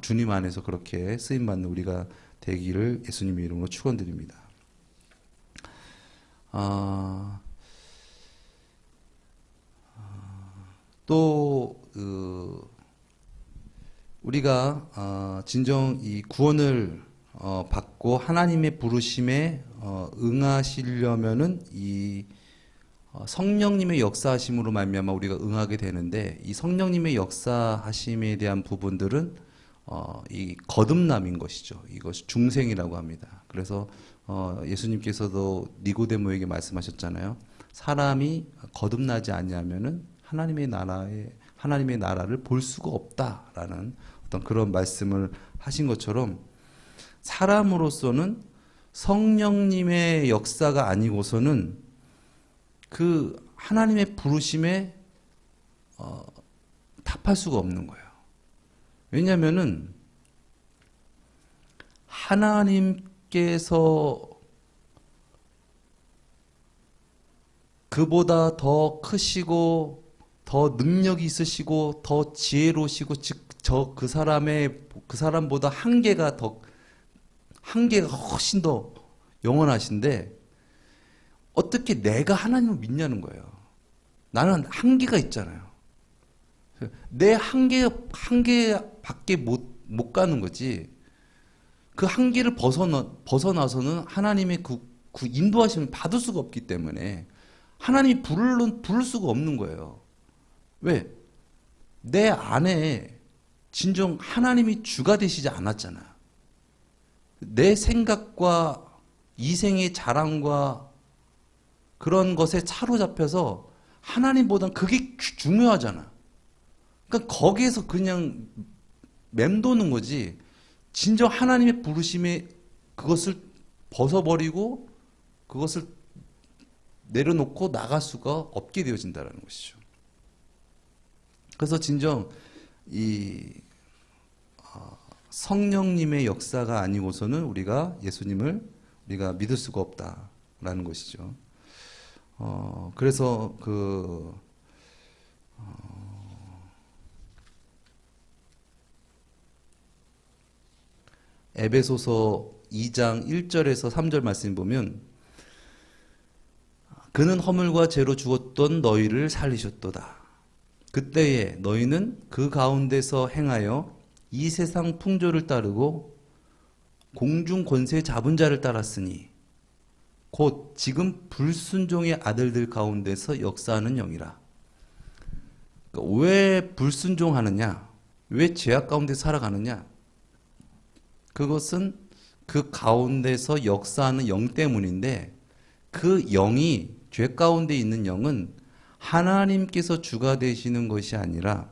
주님 안에서 그렇게 쓰임받는 우리가 되기를 예수님의 이름으로 축원드립니다. 또 우리가 진정 이 구원을 받고 하나님의 부르심에 응하시려면은 이 성령님의 역사하심으로 말미암아 우리가 응하게 되는데, 이 성령님의 역사하심에 대한 부분들은 이 거듭남인 것이죠. 이것이 중생이라고 합니다. 그래서 예수님께서도 니고데모에게 말씀하셨잖아요. 사람이 거듭나지 아니하면은 하나님의 나라를 볼 수가 없다라는 어떤 그런 말씀을 하신 것처럼, 사람으로서는 성령님의 역사가 아니고서는 그 하나님의 부르심에 답할 수가 없는 거예요. 왜냐하면은 하나님께서 그보다 더 크시고 더 능력이 있으시고 더 지혜로우시고, 즉 그 사람보다 한계가 훨씬 더 영원하신데 어떻게 내가 하나님을 믿냐는 거예요. 나는 한계가 있잖아요. 내 한계밖에 못 가는 거지. 그 한계를 벗어나서는 하나님의 그 인도하심을 받을 수가 없기 때문에 하나님이 부를 수가 없는 거예요. 왜? 내 안에 진정 하나님이 주가 되시지 않았잖아. 내 생각과 이생의 자랑과 그런 것에 사로잡혀서 하나님보단 그게 중요하잖아. 그러니까 거기에서 그냥 맴도는 거지. 진정 하나님의 부르심에 그것을 벗어버리고 그것을 내려놓고 나갈 수가 없게 되어진다는 것이죠. 그래서 진정 이 성령님의 역사가 아니고서는 우리가 예수님을 우리가 믿을 수가 없다라는 것이죠. 그래서 에베소서 2장 1절에서 3절 말씀 보면, 그는 허물과 죄로 죽었던 너희를 살리셨도다. 그때에 너희는 그 가운데서 행하여 이 세상 풍조를 따르고 공중 권세 잡은 자를 따랐으니 곧 지금 불순종의 아들들 가운데서 역사하는 영이라. 그러니까 왜 불순종하느냐? 왜 죄악 가운데 살아가느냐? 그것은 그 가운데서 역사하는 영 때문인데, 그 영이, 죄 가운데 있는 영은 하나님께서 주가 되시는 것이 아니라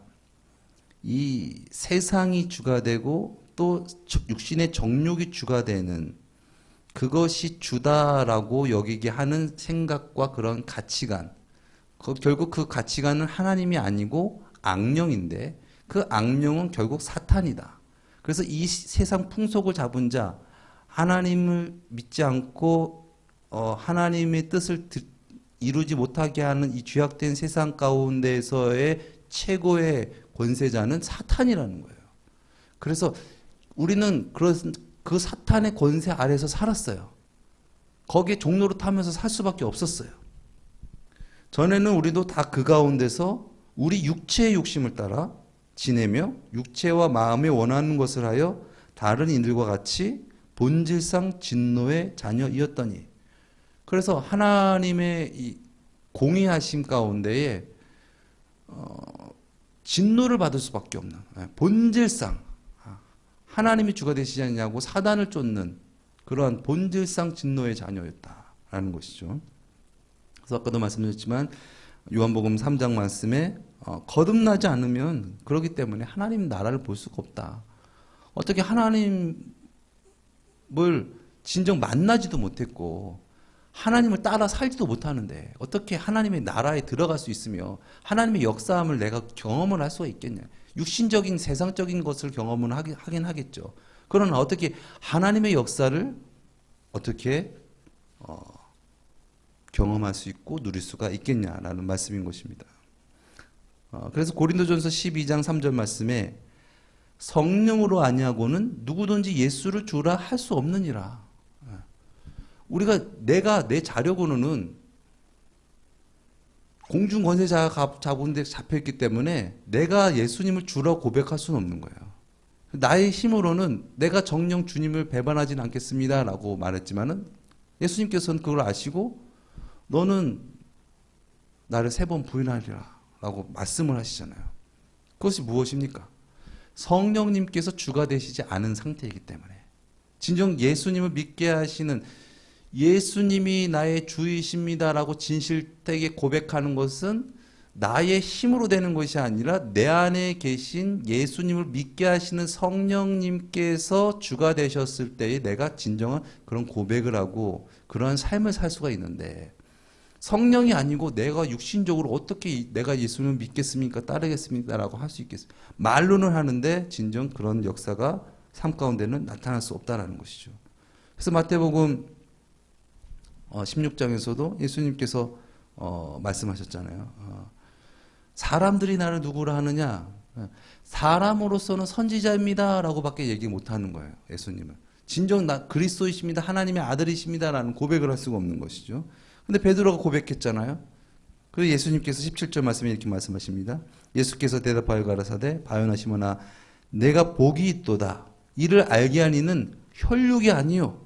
이 세상이 주가 되고 또 육신의 정욕이 주가 되는, 그것이 주다라고 여기게 하는 생각과 그런 가치관, 결국 그 가치관은 하나님이 아니고 악령인데, 그 악령은 결국 사탄이다. 그래서 이 세상 풍속을 잡은 자, 하나님을 믿지 않고 하나님의 뜻을 이루지 못하게 하는 이 죄악된 세상 가운데서의 최고의 권세자는 사탄이라는 거예요. 그래서 우리는 그 사탄의 권세 아래서 살았어요. 거기에 종로를 타면서 살 수밖에 없었어요. 전에는 우리도 다 그 가운데서 우리 육체의 욕심을 따라 지내며 육체와 마음에 원하는 것을 하여 다른 이들과 같이 본질상 진노의 자녀이었더니, 그래서 하나님의 이 공의하심 가운데에 진노를 받을 수밖에 없는, 본질상 하나님이 주가 되시지 않냐고 사단을 쫓는 그러한 본질상 진노의 자녀였다라는 것이죠. 그래서 아까도 말씀드렸지만 요한복음 3장 말씀에 거듭나지 않으면, 그렇기 때문에 하나님 나라를 볼 수가 없다. 어떻게 하나님을 진정 만나지도 못했고 하나님을 따라 살지도 못하는데 어떻게 하나님의 나라에 들어갈 수 있으며 하나님의 역사함을 내가 경험을 할 수가 있겠냐. 육신적인 세상적인 것을 경험은 하긴 하겠죠. 그러나 어떻게 하나님의 역사를 어떻게 경험할 수 있고 누릴 수가 있겠냐라는 말씀인 것입니다. 그래서 고린도전서 12장 3절 말씀에 성령으로 아니하고는 누구든지 예수를 주라 할 수 없느니라. 내가 내 자력으로는 공중 권세자가 잡은데 잡혀있기 때문에 내가 예수님을 주라고 고백할 수는 없는 거예요. 나의 힘으로는 내가 정녕 주님을 배반하진 않겠습니다라고 말했지만은 예수님께서는 그걸 아시고 너는 나를 3번 부인하리라 라고 말씀을 하시잖아요. 그것이 무엇입니까? 성령님께서 주가 되시지 않은 상태이기 때문에, 진정 예수님을 믿게 하시는, 예수님이 나의 주이십니다라고 진실되게 고백하는 것은 나의 힘으로 되는 것이 아니라 내 안에 계신 예수님을 믿게 하시는 성령님께서 주가 되셨을 때에 내가 진정한 그런 고백을 하고 그러한 삶을 살 수가 있는데, 성령이 아니고 내가 육신적으로 어떻게 내가 예수님을 믿겠습니까? 따르겠습니까? 라고 할 수 있겠어요? 말로는 하는데 진정 그런 역사가 삶 가운데는 나타날 수 없다는 것이죠. 그래서 마태복음 16장에서도 예수님께서 말씀하셨잖아요. 사람들이 나를 누구라 하느냐? 사람으로서는 선지자입니다 라고 밖에 얘기 못하는 거예요. 예수님은 진정 나 그리스도이십니다, 하나님의 아들이십니다 라는 고백을 할 수가 없는 것이죠. 근데 베드로가 고백했잖아요. 그래서 예수님께서 17절 말씀에 이렇게 말씀하십니다. 예수께서 대답하여 가라사대 바요나시모나 내가 복이 있도다. 이를 알게 하는 이는 혈육이 아니요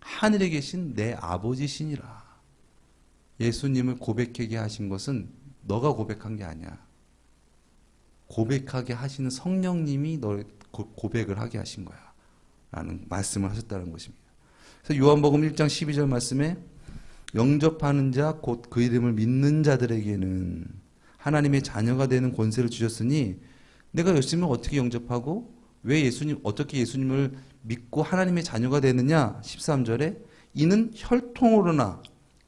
하늘에 계신 내 아버지시니라. 예수님을 고백하게 하신 것은 너가 고백한 게 아니야. 고백하게 하시는 성령님이 너를 고백을 하게 하신 거야 라는 말씀을 하셨다는 것입니다. 그래서 요한복음 1장 12절 말씀에 영접하는 자 곧 그 이름을 믿는 자들에게는 하나님의 자녀가 되는 권세를 주셨으니, 내가 예수님을 어떻게 영접하고 어떻게 예수님을 믿고 하나님의 자녀가 되느냐? 13절에 이는 혈통으로나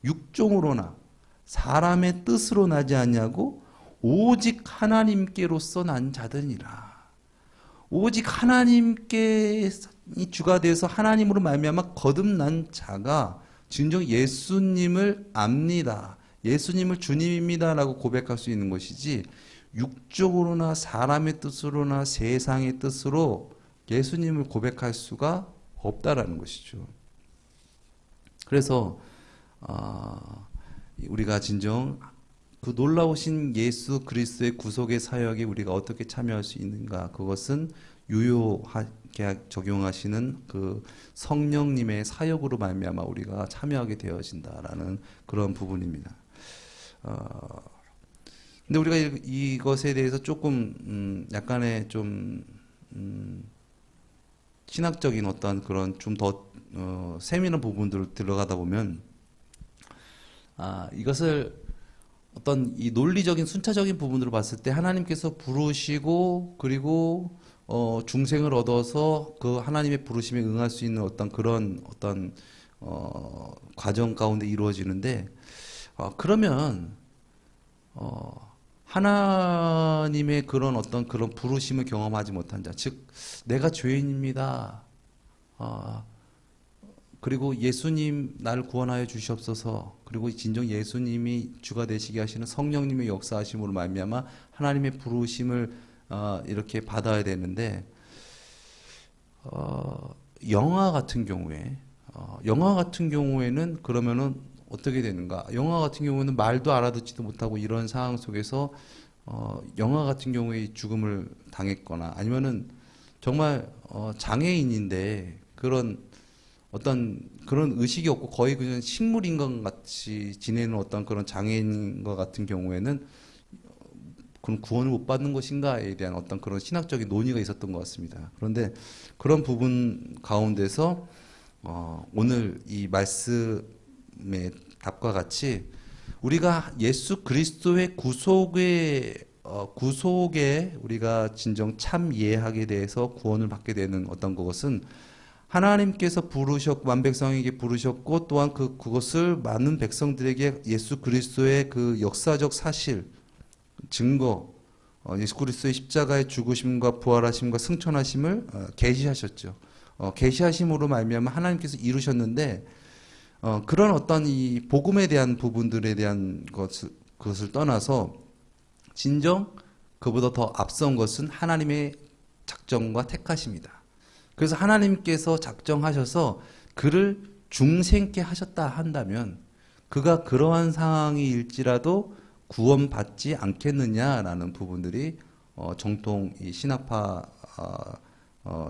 육종으로나 사람의 뜻으로 나지 아니하고 오직 하나님께로서 난 자들이라. 오직 하나님께 주가 되어서 하나님으로 말미암아 거듭난 자가 진정 예수님을 압니다, 예수님을 주님입니다 라고 고백할 수 있는 것이지, 육적으로나 사람의 뜻으로나 세상의 뜻으로 예수님을 고백할 수가 없다라는 것이죠. 그래서 우리가 진정 그 놀라우신 예수 그리스도의 구속의 사역에 우리가 어떻게 참여할 수 있는가, 그것은 유효하게 적용하시는 그 성령님의 사역으로 말미암아 우리가 참여하게 되어진다라는 그런 부분입니다. 근데 우리가 이것에 대해서 조금 약간의 좀 신학적인 어떤 그런 좀 더 세밀한 부분들을 들어가다 보면 이것을 어떤 이 논리적인 순차적인 부분으로 봤을 때 하나님께서 부르시고 그리고 중생을 얻어서 그 하나님의 부르심에 응할 수 있는 어떤 그런 어떤 과정 가운데 이루어지는데, 그러면 하나님의 그런 어떤 그런 부르심을 경험하지 못한 자, 즉 내가 죄인입니다, 그리고 예수님 나를 구원하여 주시옵소서. 그리고 진정 예수님이 주가 되시게 하시는 성령님의 역사하심으로 말미암아 하나님의 부르심을 이렇게 받아야 되는데 영화 같은 경우에는 그러면은 어떻게 되는가? 영화 같은 경우는 말도 알아듣지도 못하고 이런 상황 속에서 영화 같은 경우에 죽음을 당했거나 아니면은 정말 장애인인데 그런 어떤 그런 의식이 없고 거의 그냥 식물인간 같이 지내는 어떤 그런 장애인인 것 같은 경우에는 그런 구원을 못 받는 것인가에 대한 어떤 그런 신학적인 논의가 있었던 것 같습니다. 그런데 그런 부분 가운데서 오늘 이 말씀의 답과 같이 우리가 예수 그리스도의 구속에 우리가 진정 참 이해하게 돼서 구원을 받게 되는 어떤 것은 하나님께서 부르셨고 만백성에게 부르셨고 또한 그것을 많은 백성들에게 예수 그리스도의 그 역사적 사실 증거 예수 그리스도의 십자가의 죽으심과 부활하심과 승천하심을 계시하셨죠. 계시하심으로 말미암아 하나님께서 이루셨는데 그런 어떤 이 복음에 대한 부분들에 대한 그것을 떠나서 진정 그보다 더 앞선 것은 하나님의 작정과 택하심이다. 그래서 하나님께서 작정하셔서 그를 중생케 하셨다 한다면 그가 그러한 상황일지라도 구원받지 않겠느냐라는 부분들이 정통 이 신학파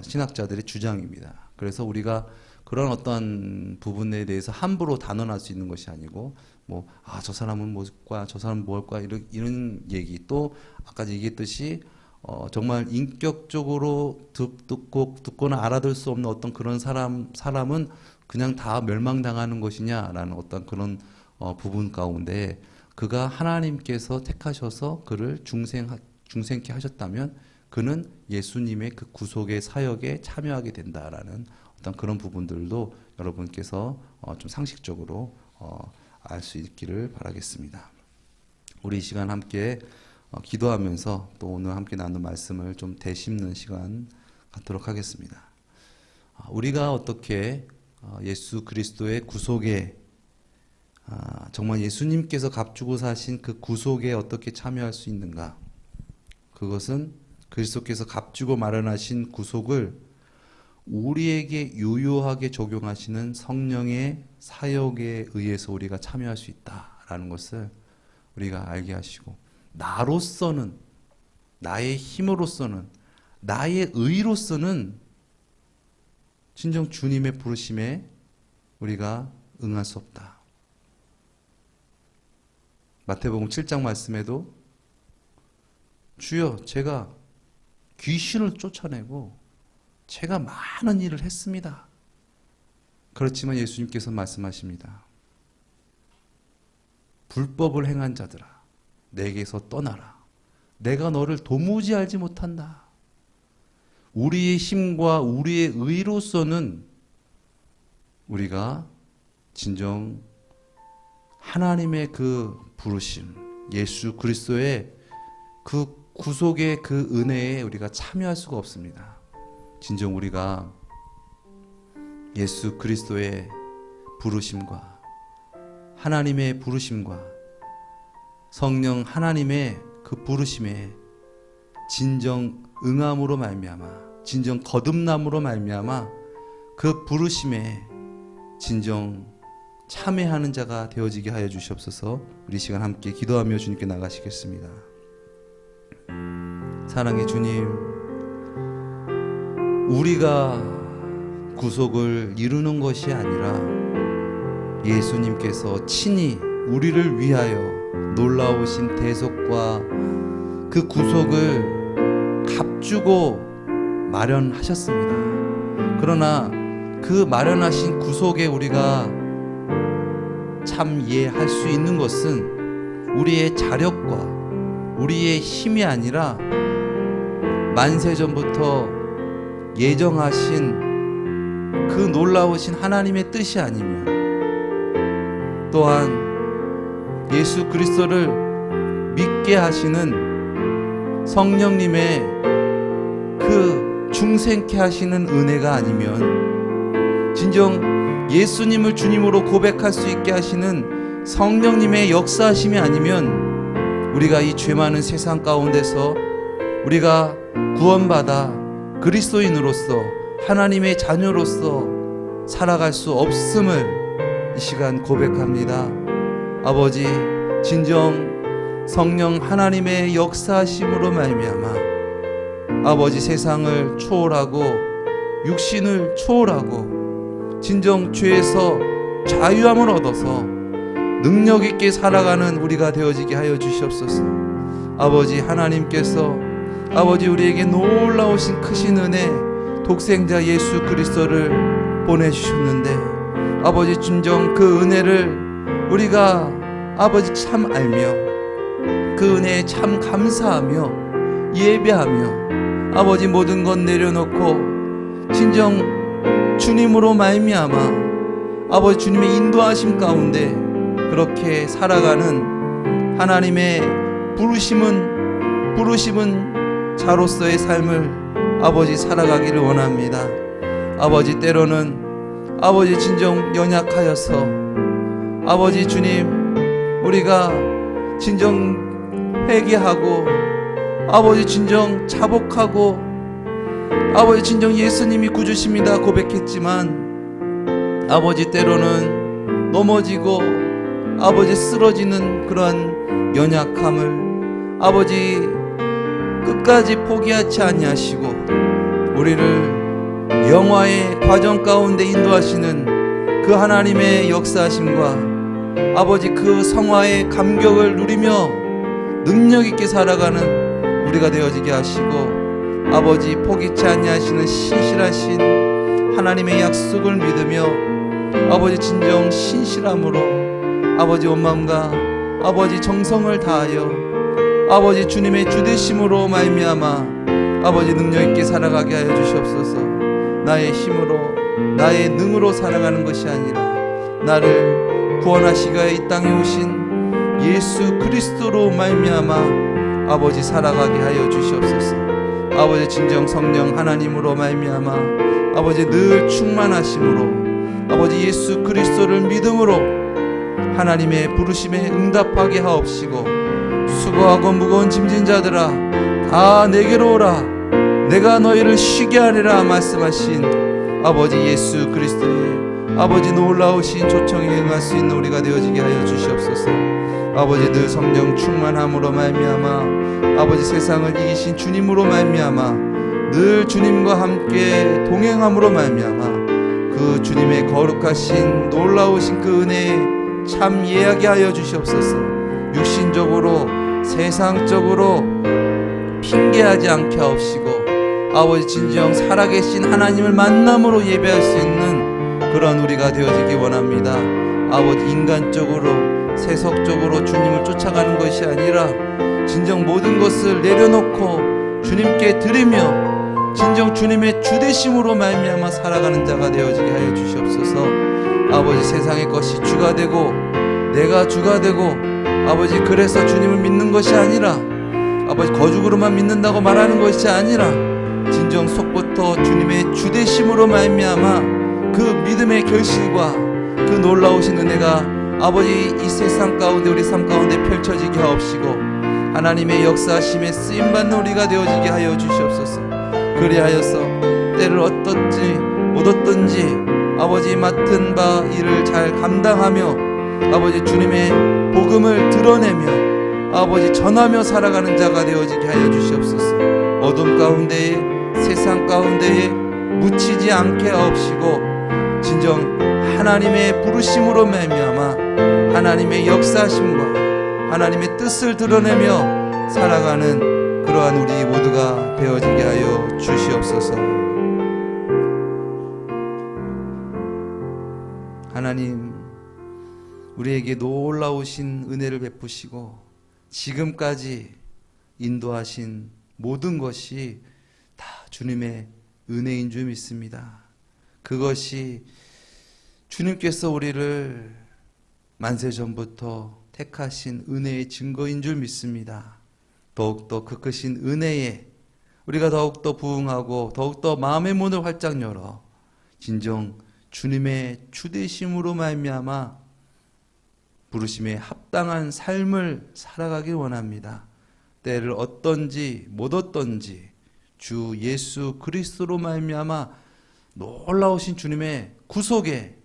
신학자들의 주장입니다. 그래서 우리가 그런 어떤 부분에 대해서 함부로 단언할 수 있는 것이 아니고 저 사람은 뭘까 저 사람은 뭘까 이런 얘기 또 아까 얘기했듯이 정말 인격적으로 듣거나 알아들 수 없는 어떤 그런 사람은 그냥 다 멸망당하는 것이냐라는 어떤 그런 부분 가운데 그가 하나님께서 택하셔서 그를 중생케 하셨다면 그는 예수님의 그 구속의 사역에 참여하게 된다라는 어떤 그런 부분들도 여러분께서 좀 상식적으로 알 수 있기를 바라겠습니다. 우리 이 시간 함께 기도하면서 또 오늘 함께 나눈 말씀을 좀 되씹는 시간 갖도록 하겠습니다. 우리가 어떻게 예수 그리스도의 구속에 정말 예수님께서 값주고 사신 그 구속에 어떻게 참여할 수 있는가? 그것은 그리스도께서 값주고 마련하신 구속을 우리에게 유효하게 적용하시는 성령의 사역에 의해서 우리가 참여할 수 있다라는 것을 우리가 알게 하시고 나로서는 나의 힘으로서는 나의 의로서는 진정 주님의 부르심에 우리가 응할 수 없다. 마태복음 7장 말씀에도 주여 제가 귀신을 쫓아내고 제가 많은 일을 했습니다. 그렇지만 예수님께서 말씀하십니다. 불법을 행한 자들아 내게서 떠나라. 내가 너를 도무지 알지 못한다. 우리의 힘과 우리의 의로서는 우리가 진정 하나님의 그 부르심, 예수 그리스도의 그 구속의 그 은혜에 우리가 참여할 수가 없습니다. 진정 우리가 예수 그리스도의 부르심과 하나님의 부르심과 성령 하나님의 그 부르심에 진정 응함으로 말미암아 진정 거듭남으로 말미암아 그 부르심에 진정 참회하는 자가 되어지게 하여 주시옵소서. 우리 시간 함께 기도하며 주님께 나가시겠습니다. 사랑의 주님, 우리가 구속을 이루는 것이 아니라 예수님께서 친히 우리를 위하여 놀라우신 대속과 그 구속을 값주고 마련하셨습니다. 그러나 그 마련하신 구속에 우리가 참 이해할 수 있는 것은 우리의 자력과 우리의 힘이 아니라 만세전부터 예정하신 그 놀라우신 하나님의 뜻이 아니면 또한 예수 그리스도를 믿게 하시는 성령님의 그 중생케 하시는 은혜가 아니면 진정 예수님을 주님으로 고백할 수 있게 하시는 성령님의 역사하심이 아니면 우리가 이 죄 많은 세상 가운데서 우리가 구원받아 그리스도인으로서 하나님의 자녀로서 살아갈 수 없음을 이 시간 고백합니다. 아버지, 진정 성령 하나님의 역사하심으로 말미암아 아버지 세상을 초월하고 육신을 초월하고 진정 죄에서 자유함을 얻어서 능력 있게 살아가는 우리가 되어지게 하여 주시옵소서. 아버지, 하나님께서 아버지 우리에게 놀라우신 크신 은혜 독생자 예수 그리스도를 보내주셨는데 아버지 진정 그 은혜를 우리가 아버지 참 알며 그 은혜에 참 감사하며 예배하며 아버지 모든 것 내려놓고 진정 주님으로 말미암아 아버지 주님의 인도하심 가운데 그렇게 살아가는 하나님의 부르심은 자로서의 삶을 아버지 살아가기를 원합니다. 아버지 때로는 아버지 진정 연약하여서 아버지 주님 우리가 진정 회개하고 아버지 진정 자복하고 아버지 진정 예수님이 구주십니다 고백했지만 아버지 때로는 넘어지고 아버지 쓰러지는 그러한 연약함을 아버지 끝까지 포기하지 아니하시고 우리를 영화의 과정 가운데 인도하시는 그 하나님의 역사하심과 아버지 그 성화의 감격을 누리며 능력 있게 살아가는 우리가 되어지게 하시고 아버지 포기치 아니하시는 신실하신 하나님의 약속을 믿으며 아버지 진정 신실함으로 아버지 온 마음과 아버지 정성을 다하여 아버지 주님의 주되심으로 말미암아 아버지 능력 있게 살아가게 하여 주시옵소서. 나의 힘으로 나의 능으로 살아가는 것이 아니라 나를 구원하시기 위해 이 땅에 오신 예수 그리스도로 말미암아 아버지 살아가게 하여 주시옵소서. 아버지 진정 성령 하나님으로 말미암아 아버지 늘 충만하심으로 아버지 예수 그리스도를 믿음으로 하나님의 부르심에 응답하게 하옵시고 수고하고 무거운 짐진 자들아 다 내게로 오라 내가 너희를 쉬게 하리라 말씀하신 아버지 예수 그리스도의 아버지 놀라우신 초청에 응할 수 있는 우리가 되어지게 하여 주시옵소서. 아버지 늘 성령 충만함으로 말미암아 아버지 세상을 이기신 주님으로 말미암아 늘 주님과 함께 동행함으로 말미암아 그 주님의 거룩하신 놀라우신 그 은혜에 참 예하게 하여 주시옵소서. 육신적으로 세상적으로 핑계하지 않게 하옵시고 아버지 진정 살아계신 하나님을 만남으로 예배할 수 있는 그런 우리가 되어지기 원합니다. 아버지 인간적으로 세속적으로 주님을 쫓아가는 것이 아니라 진정 모든 것을 내려놓고 주님께 드리며 진정 주님의 주되심으로 말미암아 살아가는 자가 되어지게 하여 주시옵소서. 아버지 세상의 것이 주가 되고 내가 주가 되고 아버지 그래서 주님을 믿는 것이 아니라 아버지 거죽으로만 믿는다고 말하는 것이 아니라 진정 속부터 주님의 주되심으로 말미암아 그 믿음의 결실과 그 놀라우신 은혜가 아버지 이 세상 가운데 우리 삶 가운데 펼쳐지게 하옵시고 하나님의 역사하심에 쓰임받는 우리가 되어지게 하여 주시옵소서. 그리하여서 때를 어떻지 못 어떤지 아버지 맡은 바 일을 잘 감당하며 아버지 주님의 복음을 드러내며 아버지 전하며 살아가는 자가 되어지게 하여 주시옵소서. 어둠 가운데에 세상 가운데에 묻히지 않게 하옵시고 진정 하나님의 부르심으로 말미암아 하나님의 역사하심과 하나님의 뜻을 드러내며 살아가는 그러한 우리 모두가 되어지게 하여 주시옵소서. 하나님 우리에게 놀라우신 은혜를 베푸시고 지금까지 인도하신 모든 것이 다 주님의 은혜인 줄 믿습니다. 그것이 주님께서 우리를 만세전부터 택하신 은혜의 증거인 줄 믿습니다. 더욱더 그 크신 은혜에 우리가 더욱더 부응하고 더욱더 마음의 문을 활짝 열어 진정 주님의 주되심으로 말미암아 부르심에 합당한 삶을 살아가길 원합니다. 때를 얻던지 못 얻던지 주 예수 그리스도로 말미암아 놀라우신 주님의 구속에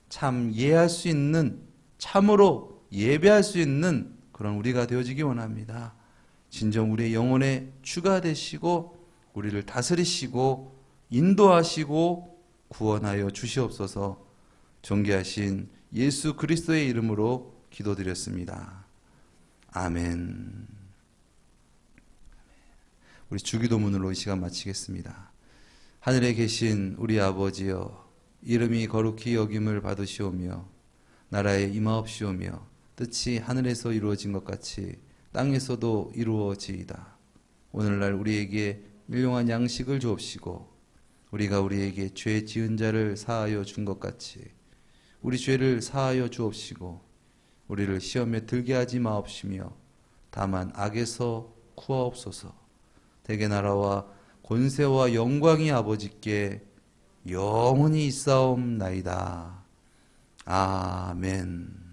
참 이해할 수 있는, 참으로 예배할 수 있는 그런 우리가 되어지기 원합니다. 진정 우리의 영혼의 주가 되시고 우리를 다스리시고 인도하시고 구원하여 주시옵소서. 존귀하신 예수 그리스도의 이름으로 기도드렸습니다. 아멘. 우리 주기도문으로 이 시간 마치겠습니다. 하늘에 계신 우리 아버지여, 이름이 거룩히 여김을 받으시오며 나라에 임하옵시오며 뜻이 하늘에서 이루어진 것 같이 땅에서도 이루어지이다. 오늘날 우리에게 일용할 양식을 주옵시고 우리가 우리에게 죄 지은 자를 사하여 준 것 같이 우리 죄를 사하여 주옵시고 우리를 시험에 들게 하지 마옵시며 다만 악에서 구하옵소서. 대개 나라와 권세와 영광이 아버지께 영원히 있사옵나이다. 아멘.